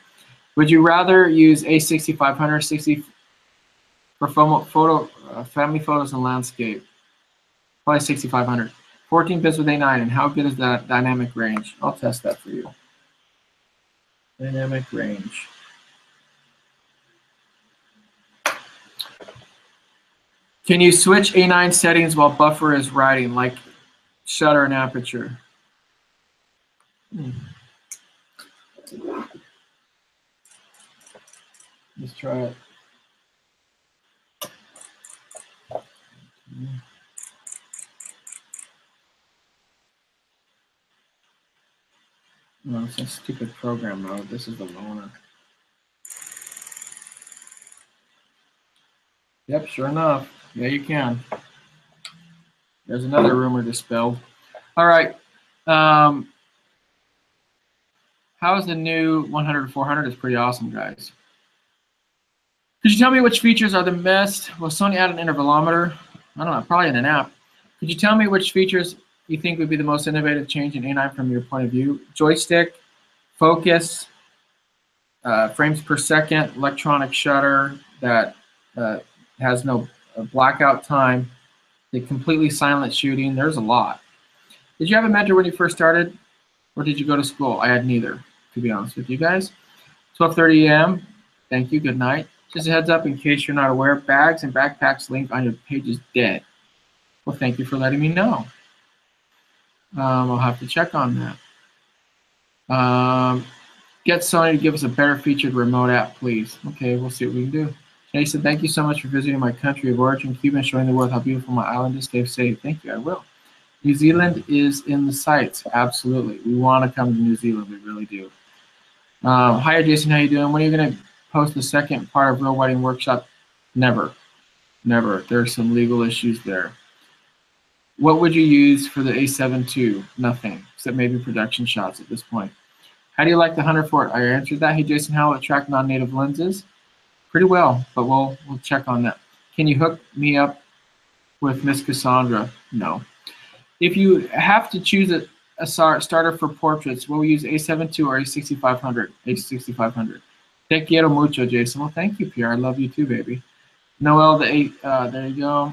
Would you rather use A6500, 60 for family photos and landscape? Probably 6500. 14 bits with A9, and how good is that dynamic range? I'll test that for you. Dynamic range. Can you switch A9 settings while buffer is writing, like shutter and aperture? Let's try it. No, it's a stupid program mode. This is the loaner. Yep, sure enough. Yeah, you can. There's another rumor dispelled. All right. How is the new 100-400? It's pretty awesome, guys. Could you tell me which features are the best? Well, Sony added an intervalometer. I don't know, probably in an app. Could you tell me which features you think would be the most innovative change in A9 from your point of view? Joystick, focus, frames per second, electronic shutter that has no blackout time, the completely silent shooting. There's a lot. Did you have a mentor when you first started, or did you go to school? I had neither, to be honest with you guys. 12:30 a.m. Thank you. Good night. Just a heads up in case you're not aware, bags and backpacks link on your page is dead. Well, thank you for letting me know. I'll have to check on that. Get Sony to give us a better featured remote app, please. Okay, we'll see what we can do. Jason, thank you so much for visiting my country of origin, Cuba, and showing the world how beautiful my island is. Stay safe. Thank you, I will. New Zealand is in the sights. Absolutely. We want to come to New Zealand. We really do. Hi, Jason. How you doing? When are you going to post the second part of Real Wedding Workshop? Never. Never. There's some legal issues there. What would you use for the A7 II? Nothing, except maybe production shots at this point. How do you like the Hunter Fort? I answered that. Hey, Jason, how will it track non-native lenses? Pretty well, but we'll check on that. Can you hook me up with Miss Cassandra? No. If you have to choose a starter for portraits, will we use A7 II or A6500? A6500. Te quiero mucho, Jason. Well, thank you, Pierre. I love you too, baby. Noel, there you go.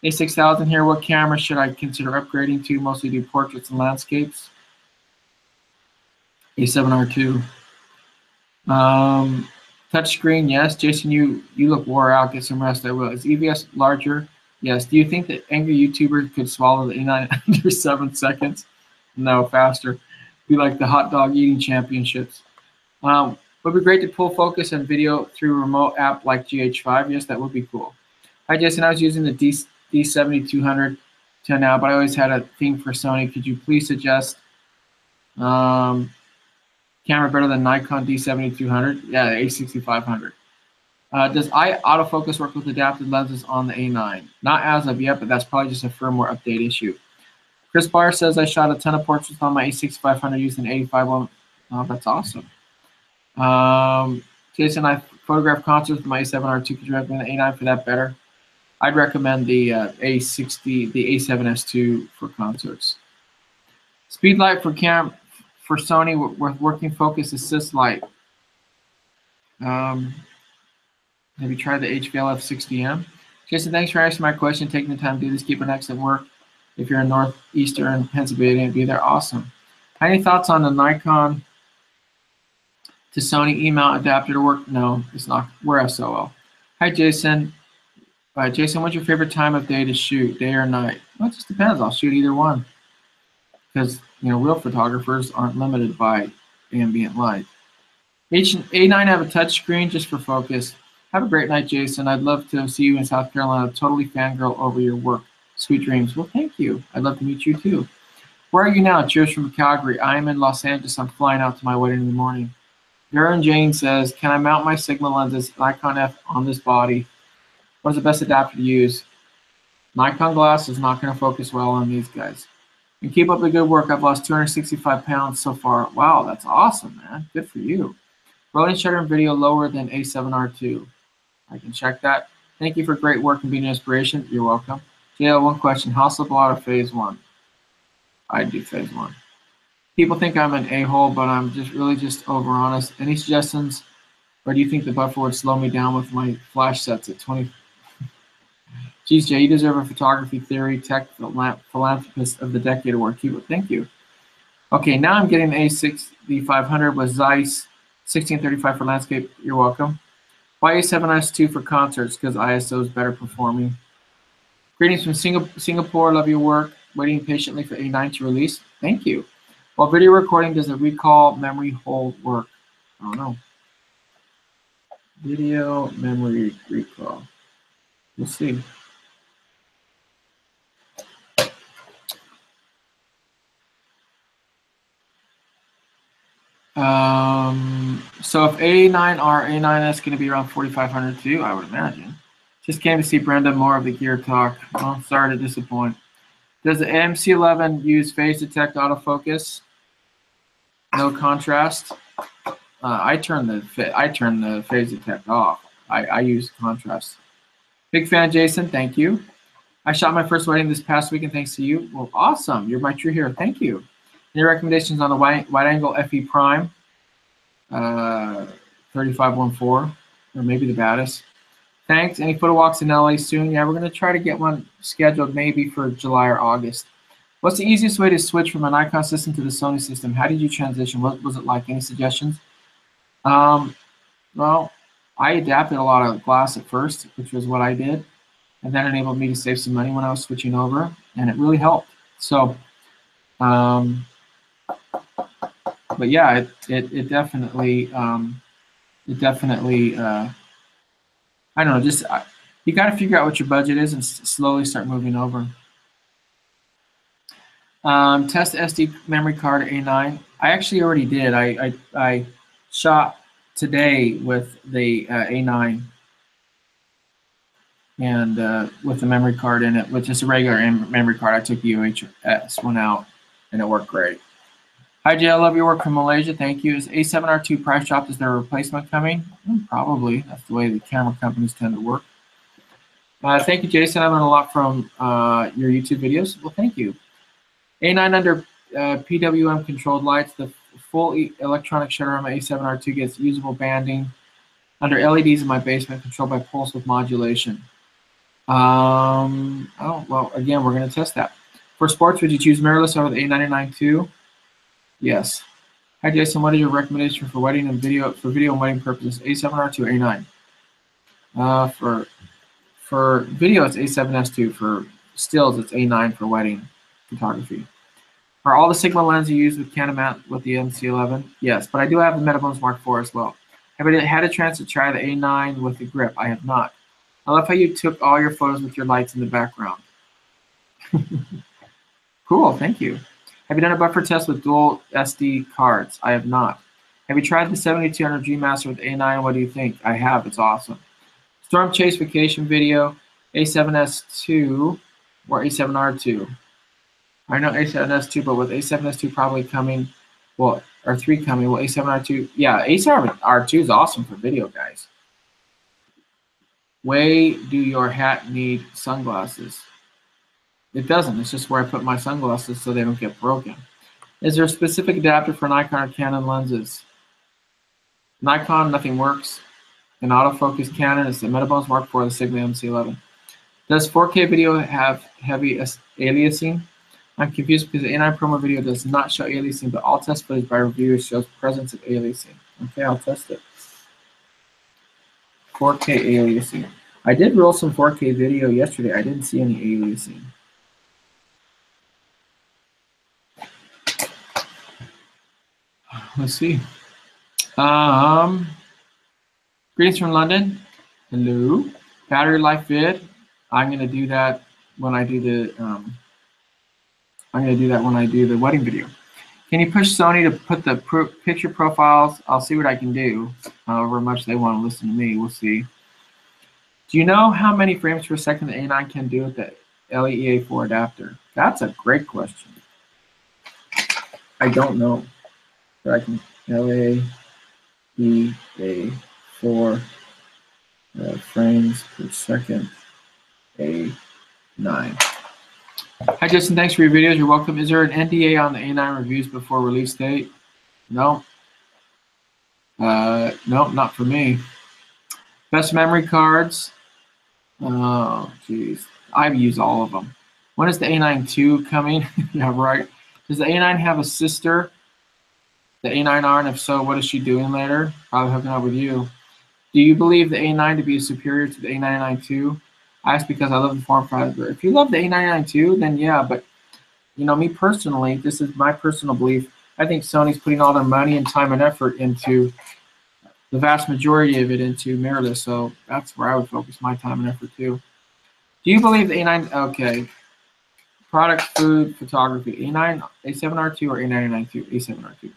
A6000 here. What camera should I consider upgrading to? Mostly do portraits and landscapes. A7R2. Touchscreen, yes. Jason, you look wore out. Get some rest. I will. Is EVS larger? Yes. Do you think that angry YouTubers could swallow the A9 under 7 seconds? No, faster. Be like the hot dog eating championships. Would be great to pull focus and video through a remote app like GH5. Yes, that would be cool. Hi, Jason. I was using the D7200 till now, but I always had a thing for Sony. Could you please suggest camera better than Nikon D7200? Yeah, the A6500. Does autofocus work with adapted lenses on the A9? Not as of yet, but that's probably just a firmware update issue. Chris Barr says I shot a ton of portraits on my A6500 using 85mm. Oh, that's awesome. Jason, I photographed concerts with my A7R2. Could you recommend the A9 for that better? I'd recommend the A60, the A7S II for concerts. Speed light for Sony with working focus assist light. Have you tried the HVLF 60M? Jason, thanks for answering my question, taking the time to do this. Keep an excellent work. If you're in northeastern Pennsylvania, be there. Awesome. Any thoughts on the Nikon to Sony email adapter to work? No, it's not. We're SOL. Hi, Jason. Jason, what's your favorite time of day to shoot, day or night? Well, it just depends. I'll shoot either one because, real photographers aren't limited by ambient light. A9 have a touch screen just for focus. Have a great night, Jason. I'd love to see you in South Carolina. Totally fangirl over your work. Sweet dreams. Well, thank you. I'd love to meet you too. Where are you now? Cheers from Calgary. I am in Los Angeles. I'm flying out to my wedding in the morning. Garen Jane says, can I mount my Sigma lenses Nikon F on this body? What is the best adapter to use? Nikon glass is not going to focus well on these guys. And keep up the good work. I've lost 265 pounds so far. Wow, that's awesome, man. Good for you. Rolling shutter and video lower than A7R2. I can check that. Thank you for great work and being an inspiration. You're welcome. JL, one question. How simple out of phase 1? I do phase 1. People think I'm an a-hole, but I'm just over honest. Any suggestions? Or do you think the buffer would slow me down with my flash sets at 20? Geez, Jay, you deserve a photography theory tech philanthropist of the decade award. Thank you. Okay, now I'm getting the A6500 with Zeiss 1635 for landscape. You're welcome. Why A7S II for concerts? Because ISO is better performing. Greetings from Singapore. Love your work. Waiting patiently for A9 to release. Thank you. While video recording, does the recall memory hold work? I don't know. Video memory recall. We'll see. So if A9R, A9S going to be around 4,500 too, I would imagine. Just came to see Brenda, more of the gear talk. Oh, sorry to disappoint. Does the MC11 use phase detect autofocus? No contrast. I turn the phase detect off. I use contrast. Big fan, Jason. Thank you. I shot my first wedding this past weekend thanks to you. Well, awesome. You're my true hero. Thank you. Any recommendations on the wide angle FE prime? 3514, or maybe the baddest. Thanks. Any photo walks in LA soon? Yeah, we're going to try to get one scheduled maybe for July or August. What's the easiest way to switch from a Nikon system to the Sony system? How did you transition? What was it like? Any suggestions? Well, I adapted a lot of glass at first, which was what I did, and that enabled me to save some money when I was switching over, and it really helped. So, but yeah, it definitely I don't know, just you got to figure out what your budget is and slowly start moving over. Test SD memory card A9. I actually already did. I shot today with the A9 and with the memory card in it, with just a regular memory card. I took the UHS one out and it worked great. Hi Jay, I love your work from Malaysia. Thank you. Is A7R2 price dropped? Is there a replacement coming? Probably. That's the way the camera companies tend to work. Thank you, Jason. I learned a lot from your YouTube videos. Well, thank you. A9 under PWM controlled lights. The full electronic shutter on my A7R2 gets usable banding under LEDs in my basement, controlled by pulse with modulation. Oh, well, again, we're going to test that. For sports, would you choose mirrorless over the A99 II? Yes. Hi, Jason. What is your recommendation for wedding and video, for video and wedding purposes? A7R2, A9. For video, it's A7S2. For stills, it's A9 for wedding photography. Are all the Sigma lenses you use with Canon mount with the MC11? Yes, but I do have the Metabones Mark IV as well. Have I had a chance to try the A9 with the grip? I have not. I love how you took all your photos with your lights in the background. Cool, thank you. Have you done a buffer test with dual SD cards? I have not. Have you tried the 7200 G Master with A9? What do you think? I have, it's awesome. Storm Chase Vacation Video, A7S2 or A7R2? I know A7S2, but with A7S2 probably coming, well, or 3 coming, well, A7R2, yeah, A7R2 is awesome for video, guys. Way do your hat need sunglasses? It doesn't. It's just where I put my sunglasses so they don't get broken. Is there a specific adapter for Nikon or Canon lenses? Nikon, nothing works. In autofocus, Canon is the Metabones Mark IV, the Sigma MC11. Does 4K video have heavy aliasing? I'm confused because the A9 promo video does not show aliasing, but all test footage by reviewers shows presence of aliasing. Okay, I'll test it. 4K aliasing. I did roll some 4K video yesterday. I didn't see any aliasing. Let's see. Greetings from London. Hello. Battery life vid. I'm going to do that when I do the wedding video. Can you push Sony to put the picture profiles? I'll see what I can do. However much they want to listen to me, we'll see. Do you know how many frames per second the A9 can do with the LEA4 adapter? That's a great question. I don't know. But I can LEA4 frames per second A9. Hi Justin, thanks for your videos. You're welcome. Is there an NDA on the A9 reviews before release date? No. No, not for me. Best memory cards. Oh, geez. I've used all of them. When is the A9 II coming? Yeah, right. Does the A9 have a sister? The A9R, and if so, what is she doing later? Probably hooking up with you. Do you believe the A9 to be superior to the A99 II? I ask because I love the form factor. If you love the A99 II, then yeah, but you know, me personally, this is my personal belief. I think Sony's putting all their money and time and effort into the vast majority of it into mirrorless, so that's where I would focus my time and effort too. Do you believe the A9? Okay. Product, food, photography. A9, A7R2 or A99 II? A7R2.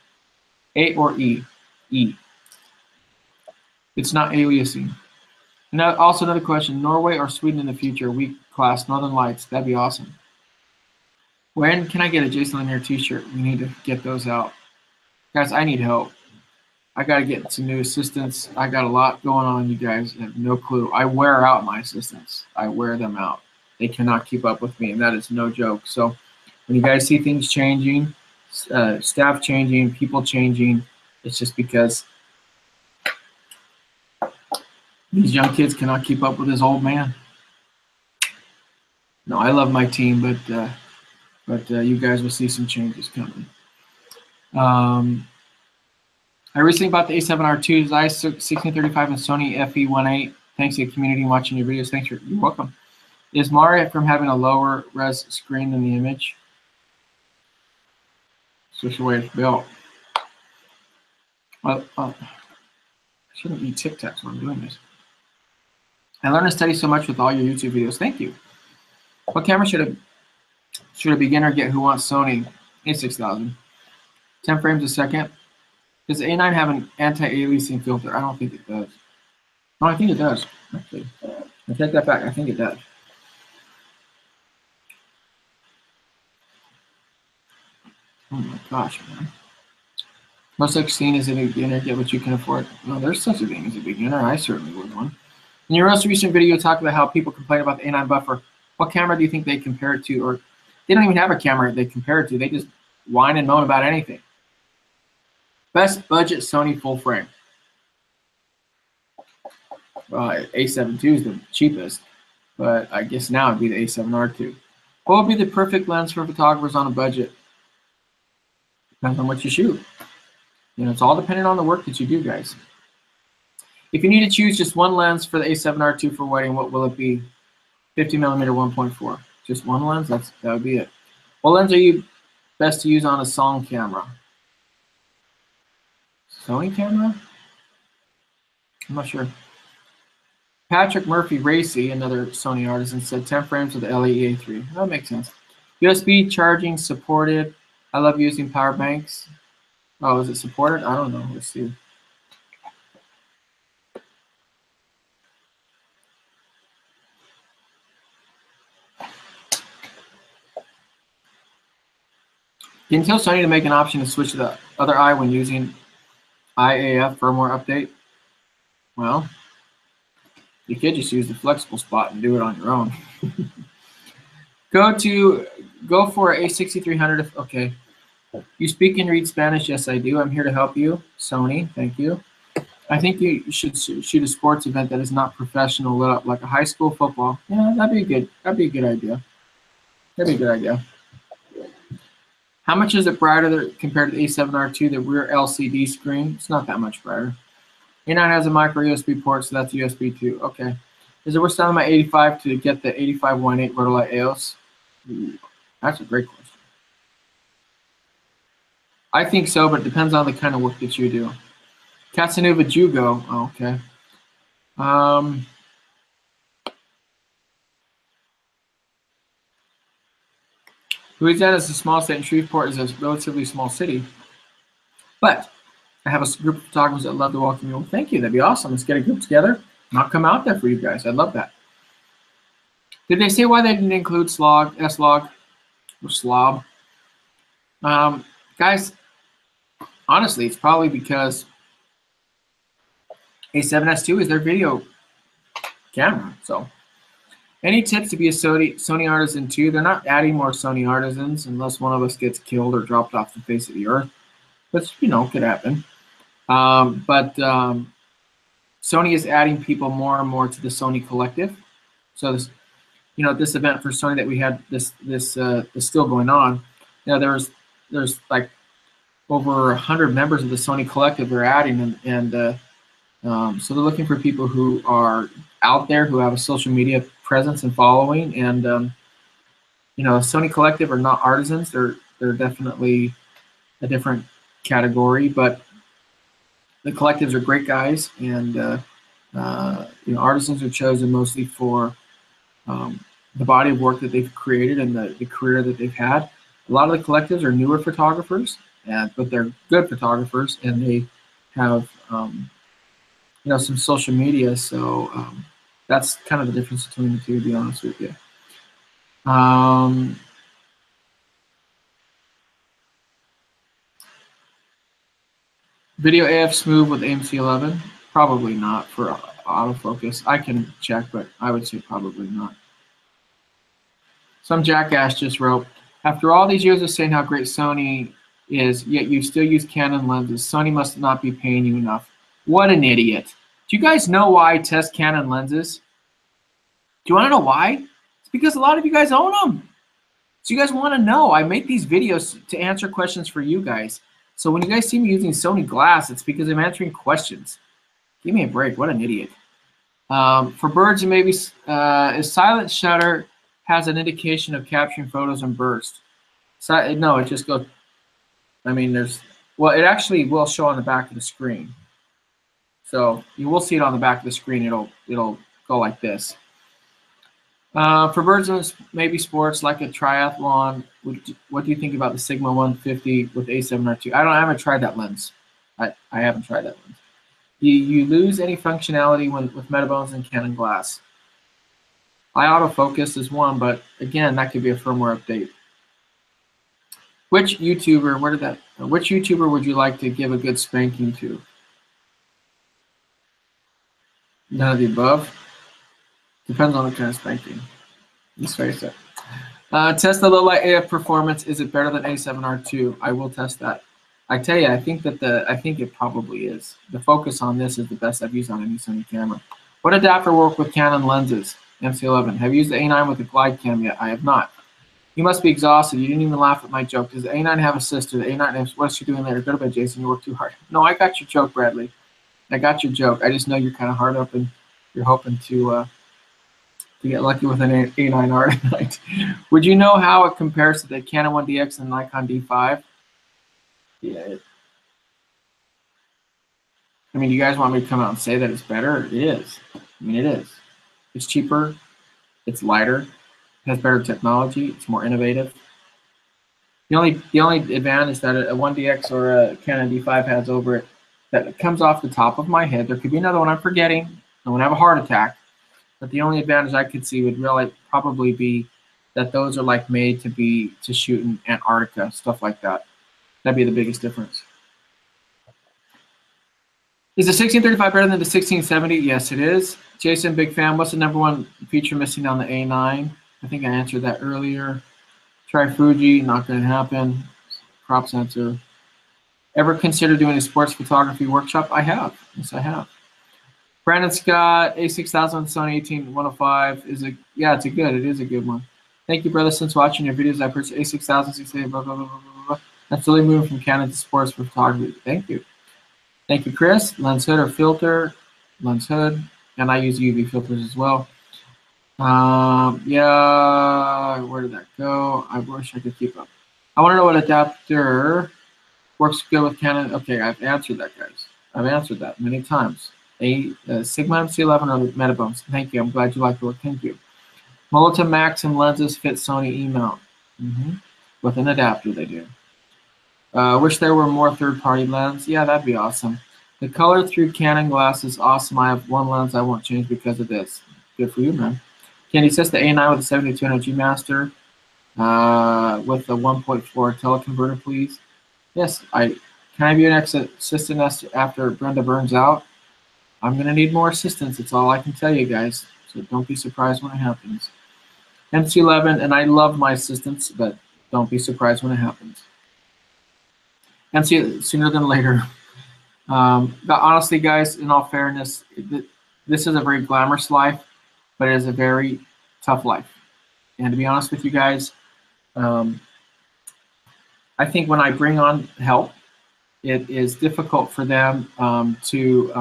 A or E? E. It's not aliasing. Now, also another question, Norway or Sweden in the future? Week class, Northern Lights. That'd be awesome. When can I get a Jason Lanier t-shirt? We need to get those out. Guys, I need help. I got to get some new assistants. I got a lot going on. You guys have no clue. I wear out my assistants. I wear them out. They cannot keep up with me, and that is no joke. So when you guys see things changing, staff changing, people changing, it's just because These young kids cannot keep up with this old man. No, I love my team, but you guys will see some changes coming. I recently bought the A7R2, i1635 and Sony FE18. Thanks to the community watching your videos. Thanks for, you're welcome. Is Mara from having a lower res screen than the image? It's just the way it's built. Well, I shouldn't eat Tic Tacs when I'm doing this. I learned to study so much with all your YouTube videos. Thank you. What camera should a beginner get who wants Sony A6000? 10 frames a second. Does the A9 have an anti-aliasing filter? I don't think it does. No, I think it does, actually. I take that back. I think it does. Oh my gosh, man. No such thing as a beginner. Get what you can afford. No, there's such a thing as a beginner. I certainly would one. In your most recent video, you talked about how people complain about the A9 buffer. What camera do you think they compare it to? Or they don't even have a camera they compare it to. They just whine and moan about anything. Best budget Sony full frame. A7 II is the cheapest, but I guess now it'd be the A7R2. What would be the perfect lens for photographers on a budget? Depends on what you shoot. You know, it's all dependent on the work that you do, guys. If you need to choose just one lens for the A7R2 for wedding, what will it be? 50mm 1.4. Just one lens? That would be it. What lens are you best to use on a song camera? Sony camera? I'm not sure. Patrick Murphy Racy, another Sony artisan, said 10 frames with the LE A3. That makes sense. USB charging supported. I love using power banks. Oh, is it supported? I don't know. Let's see. Can you tell Sony to make an option to switch to the other eye when using IAF firmware update? Well, you could just use the flexible spot and do it on your own. Go for A6300. Okay. You speak and read Spanish? Yes, I do. I'm here to help you, Sony. Thank you. I think you should shoot a sports event that is not professional, lit up like a high school football. Yeah, that'd be good. That'd be a good idea. That'd be a good idea. How much is it brighter compared to the A7R2, the rear LCD screen? It's not that much brighter. A9 has a micro USB port, so that's USB 2. Okay. Is it worth selling my 85 to get the 8518 Rotolite EOS? Ooh, that's a great question. I think so, but it depends on the kind of work that you do. Casanova Jugo. Oh, okay. Louisiana is a small state, and Shreveport is a relatively small city. But I have a group of photographers that love to welcome you. Well, thank you. That'd be awesome. Let's get a group together and I'll come out there for you guys. I'd love that. Did they say why they didn't include slog, S-log, or slob? Guys, honestly, it's probably because A7S II is their video camera. So, any tips to be a Sony artisan too? They're not adding more Sony artisans unless one of us gets killed or dropped off the face of the earth. But, you know, could happen. Sony is adding people more and more to the Sony collective. So, this, you know, this event for Sony that we had, this is still going on. You know, there's like over 100 members of the Sony collective they're adding, and so they're looking for people who are out there, who have a social media presence and following. And you know, Sony collective are not artisans. They're definitely a different category, but the collectives are great guys, and you know, artisans are chosen mostly for the body of work that they've created and the career that they've had. A lot of the collectives are newer photographers, but they're good photographers, and they have you know, some social media. So that's kind of the difference between the two, to be honest with you. Video AF smooth with AMC 11? Probably not for autofocus. I can check, but I would say probably not. Some jackass just wrote, after all these years of saying how great Sony is, yet you still use Canon lenses. Sony must not be paying you enough. What an idiot. Do you guys know why I test Canon lenses? Do you want to know why? It's because a lot of you guys own them. So you guys want to know. I make these videos to answer questions for you guys. So when you guys see me using Sony glass, it's because I'm answering questions. Give me a break. What an idiot. For birds, maybe a silent shutter has an indication of capturing photos in burst. So, no, it just goes. I mean, well, it actually will show on the back of the screen. So you will see it on the back of the screen. It'll go like this. For birds and maybe sports like a triathlon, what do you think about the Sigma 150 with A7R2? I haven't tried that lens. I haven't tried that lens. You lose any functionality with Metabones and Canon glass. Eye autofocus is one, but again, that could be a firmware update. Which YouTuber would you like to give a good spanking to? None of the above. Depends on the kind of spanking. Let's face it. Test the low light AF performance. Is it better than A7R2? I will test that. I tell you, I think it probably is. The focus on this is the best I've used on any Sony camera. What adapter work with Canon lenses? MC11. Have you used the A9 with the glide cam yet? I have not. You must be exhausted. You didn't even laugh at my joke. Does the A9 have a sister? The A9, what's she doing later? Go to bed, Jason. You work too hard. No, I got your joke, Bradley. I got your joke. I just know you're kind of hard up and you're hoping to get lucky with an A9R tonight. Would you know how it compares to the Canon 1DX and Nikon D5? Yeah. I mean, you guys want me to come out and say that it's better? It is. I mean, it is. It's cheaper. It's lighter. It has better technology. It's more innovative. The only advantage that a 1DX or a Canon D5 has over it that comes off the top of my head. There could be another one I'm forgetting. I won't have a heart attack. But the only advantage I could see would really probably be that those are like made to shoot in Antarctica, stuff like that. That'd be the biggest difference. Is the 1635 better than the 1670? Yes, it is. Jason, big fan. What's the #1 feature missing on the A9? I think I answered that earlier. Try Fuji, not going to happen. Crop sensor. Ever consider doing a sports photography workshop? I have. Yes, I have. Brandon Scott, A6000 Sony A9 is it is a good one. Thank you, brother. Since watching your videos, I purchased A6000, 680, blah, blah, blah, blah, blah. I'm slowly moving from Canon to sports for photography. Thank you. Thank you, Chris. Lens hood or filter? Lens hood. And I use UV filters as well. Yeah, where did that go? I wish I could keep up. I want to know what adapter works good with Canon. Okay, I've answered that, guys. I've answered that many times. Sigma MC11 or Metabones. Thank you. I'm glad you like the work. Thank you. Mulliton Maxim lenses fit Sony E-mount. With an adapter, they do. Wish there were more third-party lens. Yeah, that'd be awesome. The color through Canon glass is awesome. I have one lens I won't change because of this. Good for you, man. Can you test the A9 with a 7200 G Master with the 1.4 teleconverter, please? Yes. Can I be an assistant after Brenda burns out? I'm going to need more assistance. That's all I can tell you guys. So don't be surprised when it happens. MC11, and I love my assistants, but don't be surprised when it happens. MC sooner than later. But honestly, guys, in all fairness, this is a very glamorous life, but it is a very tough life. And to be honest with you guys, I think when I bring on help, it is difficult for them to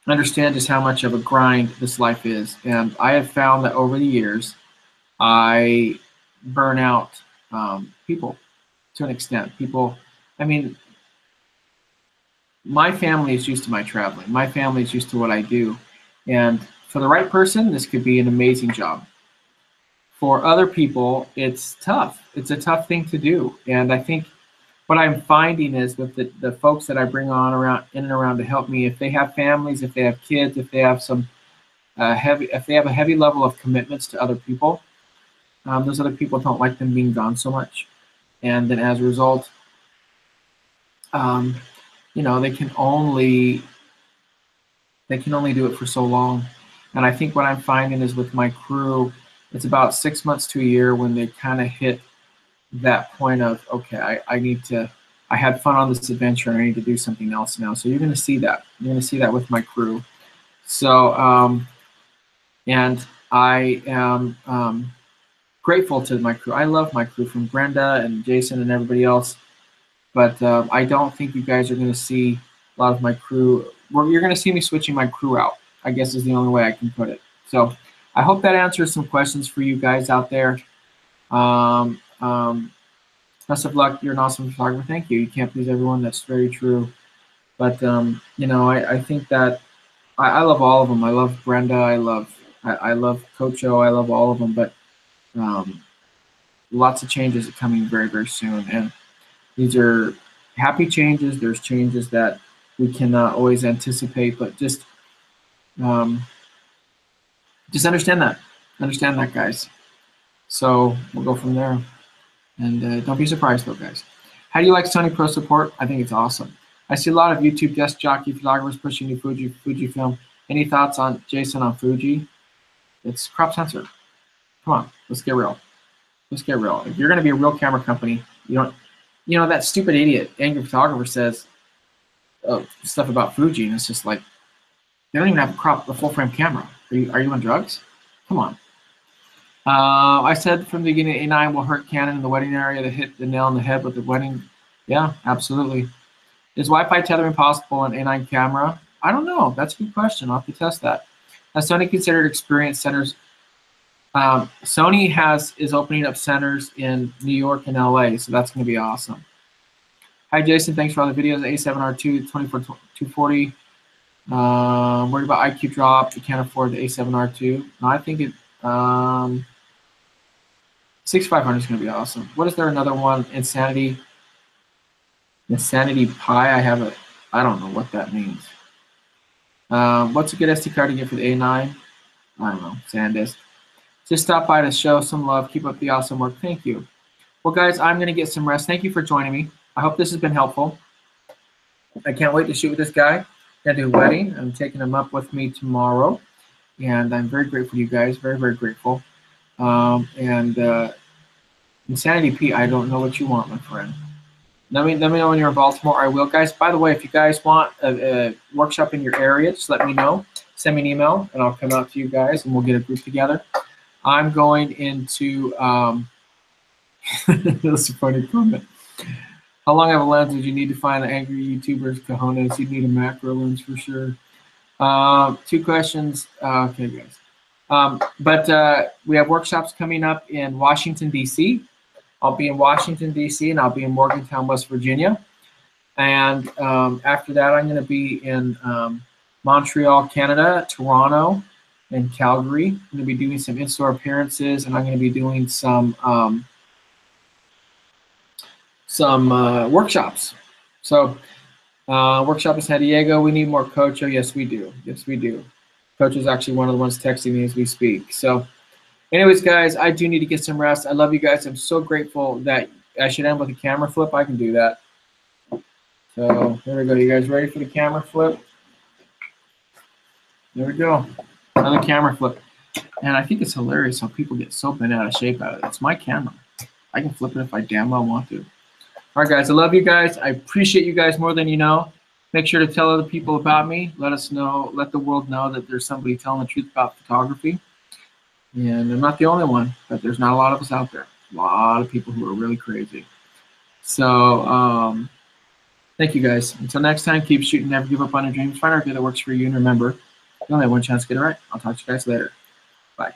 understand just how much of a grind this life is. And I have found that over the years, I burn out people to an extent. I mean, my family is used to my traveling. My family is used to what I do. And for the right person, this could be an amazing job. For other people, it's tough. It's a tough thing to do. And I think what I'm finding is with the folks that I bring on in and around to help me, if they have families, if they have kids, if they have if they have a heavy level of commitments to other people, those other people don't like them being gone so much. And then as a result, they can only do it for so long. And I think what I'm finding is with my crew, it's about 6 months to a year when they kind of hit that point of, okay, I need to I had fun on this adventure and I need to do something else now. So you're going to see that. You're going to see that with my crew. So, and I am grateful to my crew. I love my crew, from Brenda and Jason and everybody else. But I don't think you guys are going to see a lot of my crew. Well, you're going to see me switching my crew out, I guess is the only way I can put it. So I hope that answers some questions for you guys out there. Best of luck. You're an awesome photographer. Thank you. You can't please everyone. That's very true. But, you know, I think that I love all of them. I love Brenda. I love Coach O. I love all of them. But lots of changes are coming very, very soon. And these are happy changes. There's changes that we cannot always anticipate, but just understand that. Understand that, guys. So we'll go from there. And don't be surprised, though, guys. How do you like Sony Pro support? I think it's awesome. I see a lot of YouTube desk jockey photographers pushing new Fujifilm. Any thoughts on Jason on Fuji? It's crop sensor. Come on, let's get real. Let's get real. If you're going to be a real camera company, you don't. You know, that stupid idiot angry photographer says stuff about Fuji, and it's just like, they don't even have a full frame camera. Are you on drugs? Come on. I said from the beginning, A9 will hurt Canon in the wedding area to hit the nail on the head with the wedding. Yeah, absolutely. Is Wi-Fi tethering possible on A9 camera? I don't know. That's a good question. I'll have to test that. Has Sony considered experience centers? Sony is opening up centers in New York and LA, so that's going to be awesome. Hi, Jason. Thanks for all the videos. A7R2 240. Worried about IQ drop. You can't afford the A7R2. No, I think it 6500 is going to be awesome. What is there another one? Insanity Pi. I don't know what that means. What's a good SD card to get for the A9? I don't know. SanDisk. Just stop by to show some love. Keep up the awesome work. Thank you. Well, guys, I'm going to get some rest. Thank you for joining me. I hope this has been helpful. I can't wait to shoot with this guy. Gonna do a wedding. I'm taking him up with me tomorrow, and I'm very grateful to you guys. Very, very grateful. Insanity P, I don't know what you want, my friend. Let me know when you're in Baltimore. I will, guys. By the way, if you guys want a workshop in your area, just let me know. Send me an email, and I'll come out to you guys, and we'll get a group together. I'm going into that's a funny comment. How long of a lens would you need to find the angry YouTubers cojones? You'd need a macro lens for sure. 2 questions. Okay, guys. We have workshops coming up in Washington, D.C. I'll be in Washington, D.C., and I'll be in Morgantown, West Virginia. And after that, I'm going to be in Montreal, Canada, Toronto, and Calgary. I'm going to be doing some in-store appearances, and I'm going to be doing some workshops. So workshop in San Diego. We need more Coach. Yes, we do. Yes, we do. Coach is actually one of the ones texting me as we speak. So anyways, guys, I do need to get some rest. I love you guys. I'm so grateful that I should end with a camera flip. I can do that. So there we go. You guys ready for the camera flip? There we go. Another camera flip. And I think it's hilarious how people get so bent out of shape out of it. It's my camera. I can flip it if I damn well want to. All right, guys. I love you guys. I appreciate you guys more than you know. Make sure to tell other people about me. Let us know. Let the world know that there's somebody telling the truth about photography. And I'm not the only one, but there's not a lot of us out there. A lot of people who are really crazy. So thank you, guys. Until next time, keep shooting. Never give up on your dreams. Find out a that works for you. And remember, you only have one chance to get it right. I'll talk to you guys later. Bye.